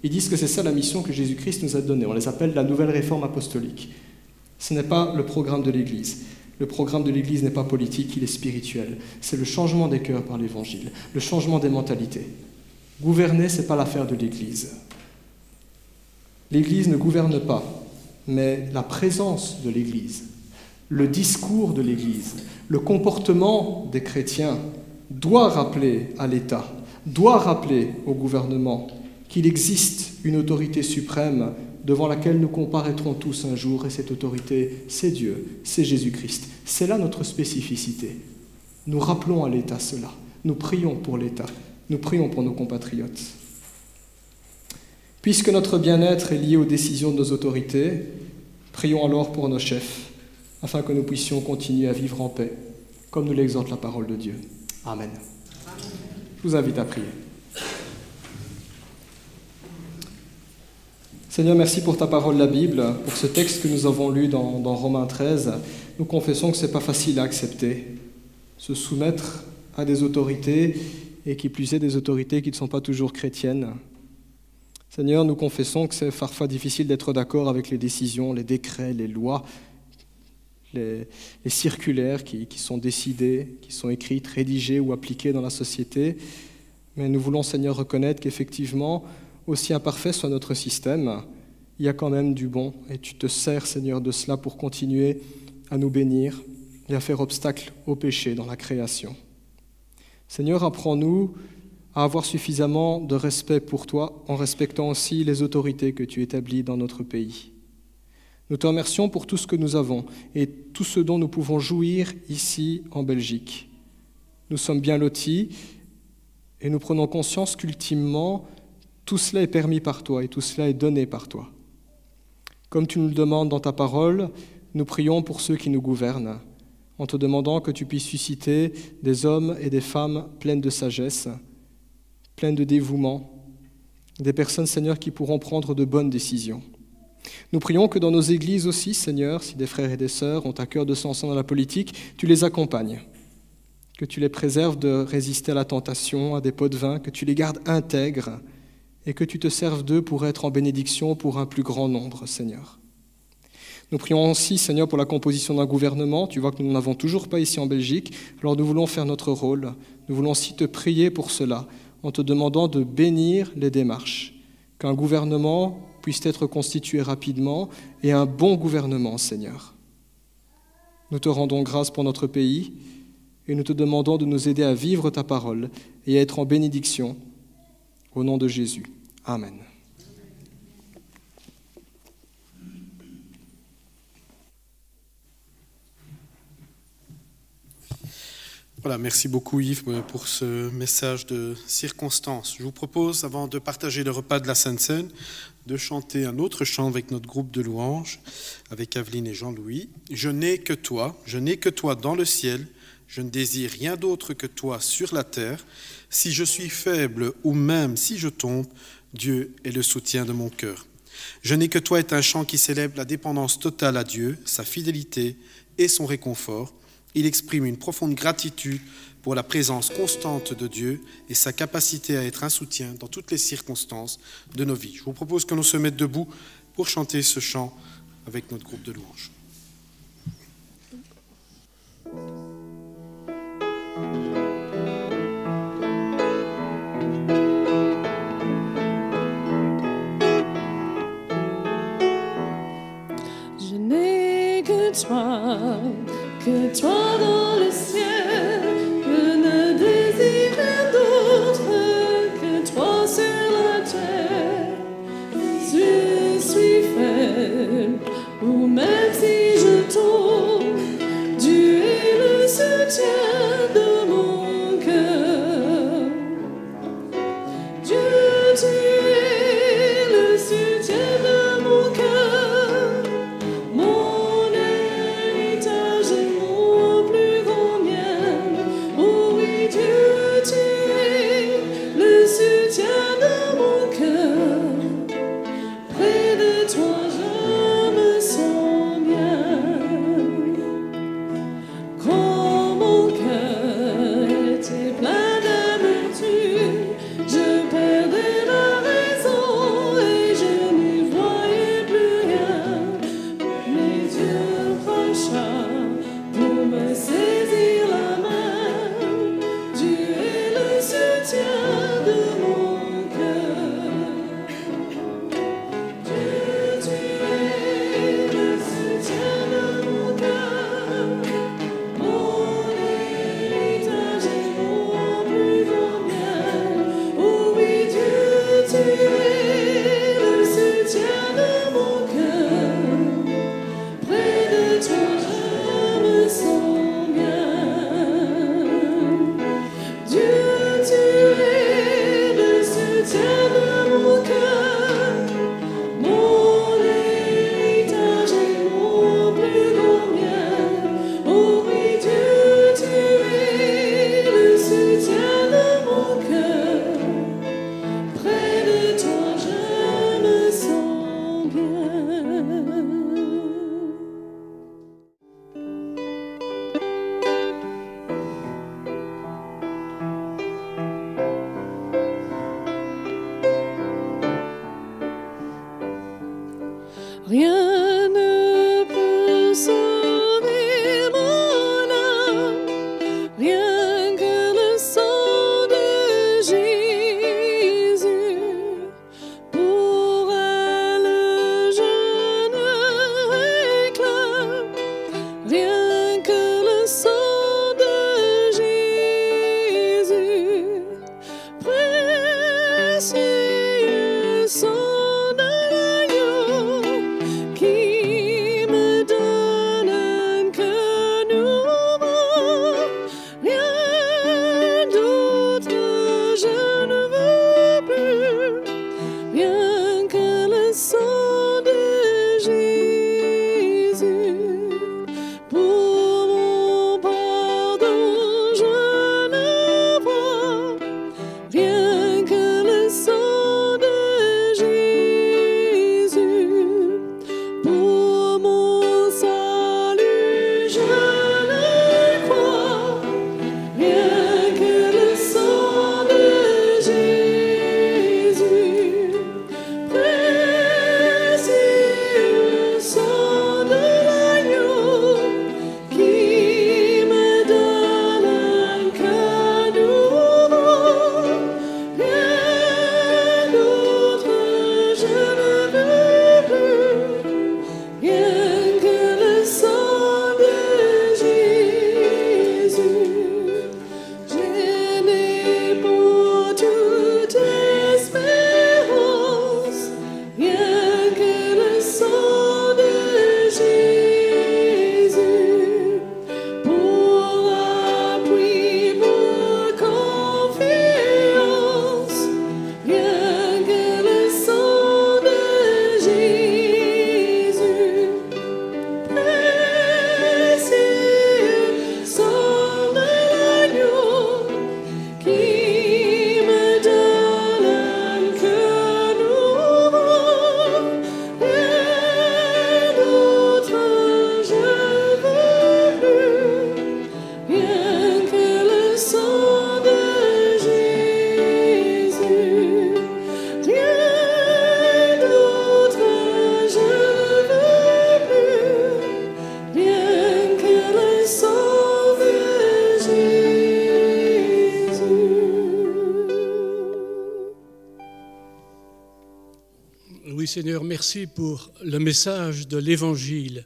Ils disent que c'est ça la mission que Jésus-Christ nous a donnée. On les appelle la nouvelle réforme apostolique. Ce n'est pas le programme de l'Église. Le programme de l'Église n'est pas politique, il est spirituel. C'est le changement des cœurs par l'Évangile, le changement des mentalités. Gouverner, ce n'est pas l'affaire de l'Église. L'Église ne gouverne pas, mais la présence de l'Église, le discours de l'Église, le comportement des chrétiens doit rappeler à l'État, doit rappeler au gouvernement qu'il existe une autorité suprême devant laquelle nous comparaîtrons tous un jour, et cette autorité, c'est Dieu, c'est Jésus-Christ. C'est là notre spécificité. Nous rappelons à l'État cela. Nous prions pour l'État. Nous prions pour nos compatriotes. Puisque notre bien-être est lié aux décisions de nos autorités, prions alors pour nos chefs, afin que nous puissions continuer à vivre en paix, comme nous l'exhorte la parole de Dieu. Amen. Je vous invite à prier. Seigneur, merci pour ta parole, la Bible, pour ce texte que nous avons lu dans Romains 13. Nous confessons que ce n'est pas facile à accepter, se soumettre à des autorités, et qui plus est des autorités qui ne sont pas toujours chrétiennes. Seigneur, nous confessons que c'est parfois difficile d'être d'accord avec les décisions, les décrets, les lois, les circulaires qui sont décidées, qui sont écrites, rédigées ou appliquées dans la société. Mais nous voulons, Seigneur, reconnaître qu'effectivement, aussi imparfait soit notre système, il y a quand même du bon, et tu te sers, Seigneur, de cela pour continuer à nous bénir et à faire obstacle au péché dans la création. Seigneur, apprends-nous à avoir suffisamment de respect pour toi, en respectant aussi les autorités que tu établis dans notre pays. Nous te remercions pour tout ce que nous avons et tout ce dont nous pouvons jouir ici en Belgique. Nous sommes bien lotis et nous prenons conscience qu'ultimement, tout cela est permis par toi et tout cela est donné par toi. Comme tu nous le demandes dans ta parole, nous prions pour ceux qui nous gouvernent, en te demandant que tu puisses susciter des hommes et des femmes pleines de sagesse, pleines de dévouement, des personnes, Seigneur, qui pourront prendre de bonnes décisions. Nous prions que dans nos églises aussi, Seigneur, si des frères et des sœurs ont à cœur de se lancer dans la politique, tu les accompagnes, que tu les préserves de résister à la tentation, à des pots de vin, que tu les gardes intègres et que tu te serves d'eux pour être en bénédiction pour un plus grand nombre, Seigneur. Nous prions aussi, Seigneur, pour la composition d'un gouvernement. Tu vois que nous n'en avons toujours pas ici en Belgique, alors nous voulons faire notre rôle. Nous voulons aussi te prier pour cela, en te demandant de bénir les démarches, qu'un gouvernement puisse être constitué rapidement et un bon gouvernement, Seigneur. Nous te rendons grâce pour notre pays et nous te demandons de nous aider à vivre ta parole et à être en bénédiction. Au nom de Jésus. Amen. Voilà, merci beaucoup Yves pour ce message de circonstance. Je vous propose, avant de partager le repas de la Sainte Seine, de chanter un autre chant avec notre groupe de louanges, avec Aveline et Jean-Louis. Je n'ai que toi dans le ciel, je ne désire rien d'autre que toi sur la terre. Si je suis faible ou même si je tombe, Dieu est le soutien de mon cœur. Je n'ai que toi est un chant qui célèbre la dépendance totale à Dieu, sa fidélité et son réconfort. Il exprime une profonde gratitude pour la présence constante de Dieu et sa capacité à être un soutien dans toutes les circonstances de nos vies. Je vous propose que nous se mettions debout pour chanter ce chant avec notre groupe de louanges. Je n'ai que toi dans le ciel, je ne désire rien d'autre que toi sur la terre. Je suis faible, ou même si je tombe, Dieu est le soutien de mon cœur. Dieu, tu es le soutien de mon cœur, mon héritage et mon plus grand bien. Seigneur, merci pour le message de l'Évangile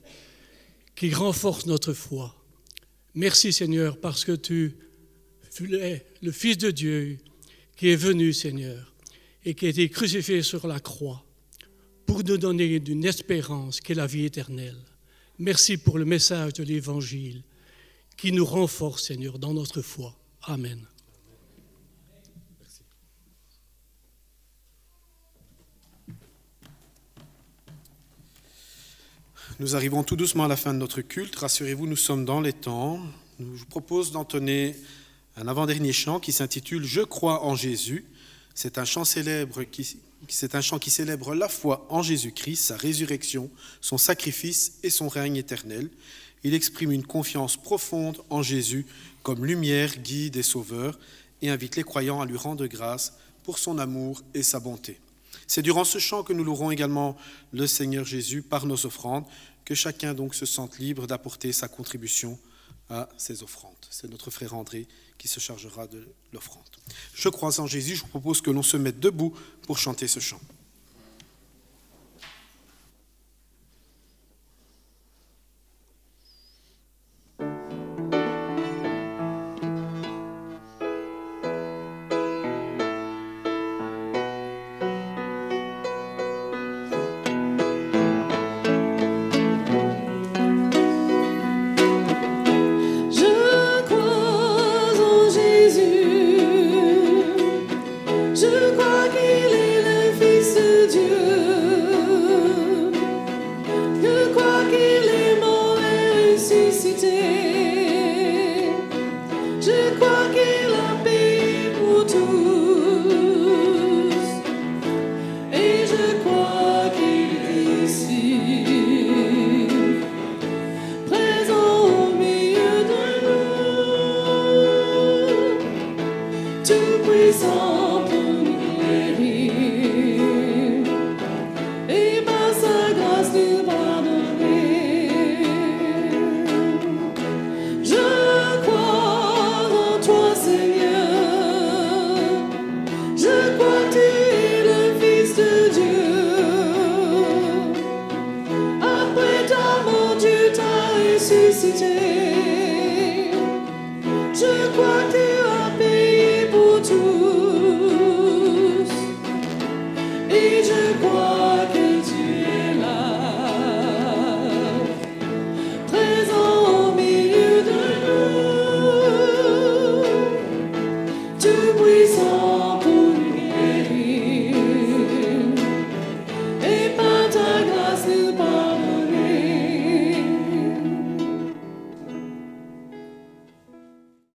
qui renforce notre foi. Merci, Seigneur, parce que tu es le Fils de Dieu qui est venu, Seigneur, et qui a été crucifié sur la croix pour nous donner une espérance qui est la vie éternelle. Merci pour le message de l'Évangile qui nous renforce, Seigneur, dans notre foi. Amen. Nous arrivons tout doucement à la fin de notre culte. Rassurez-vous, nous sommes dans les temps. Je vous propose d'entonner un avant-dernier chant qui s'intitule « Je crois en Jésus ». C'est un chant qui célèbre la foi en Jésus-Christ, sa résurrection, son sacrifice et son règne éternel. Il exprime une confiance profonde en Jésus comme lumière, guide et sauveur et invite les croyants à lui rendre grâce pour son amour et sa bonté. C'est durant ce chant que nous louerons également le Seigneur Jésus par nos offrandes, que chacun donc se sente libre d'apporter sa contribution à ces offrandes. C'est notre frère André qui se chargera de l'offrande. Je crois en Jésus, je vous propose que l'on se mette debout pour chanter ce chant. Après ta mort, tu t'as ressuscité.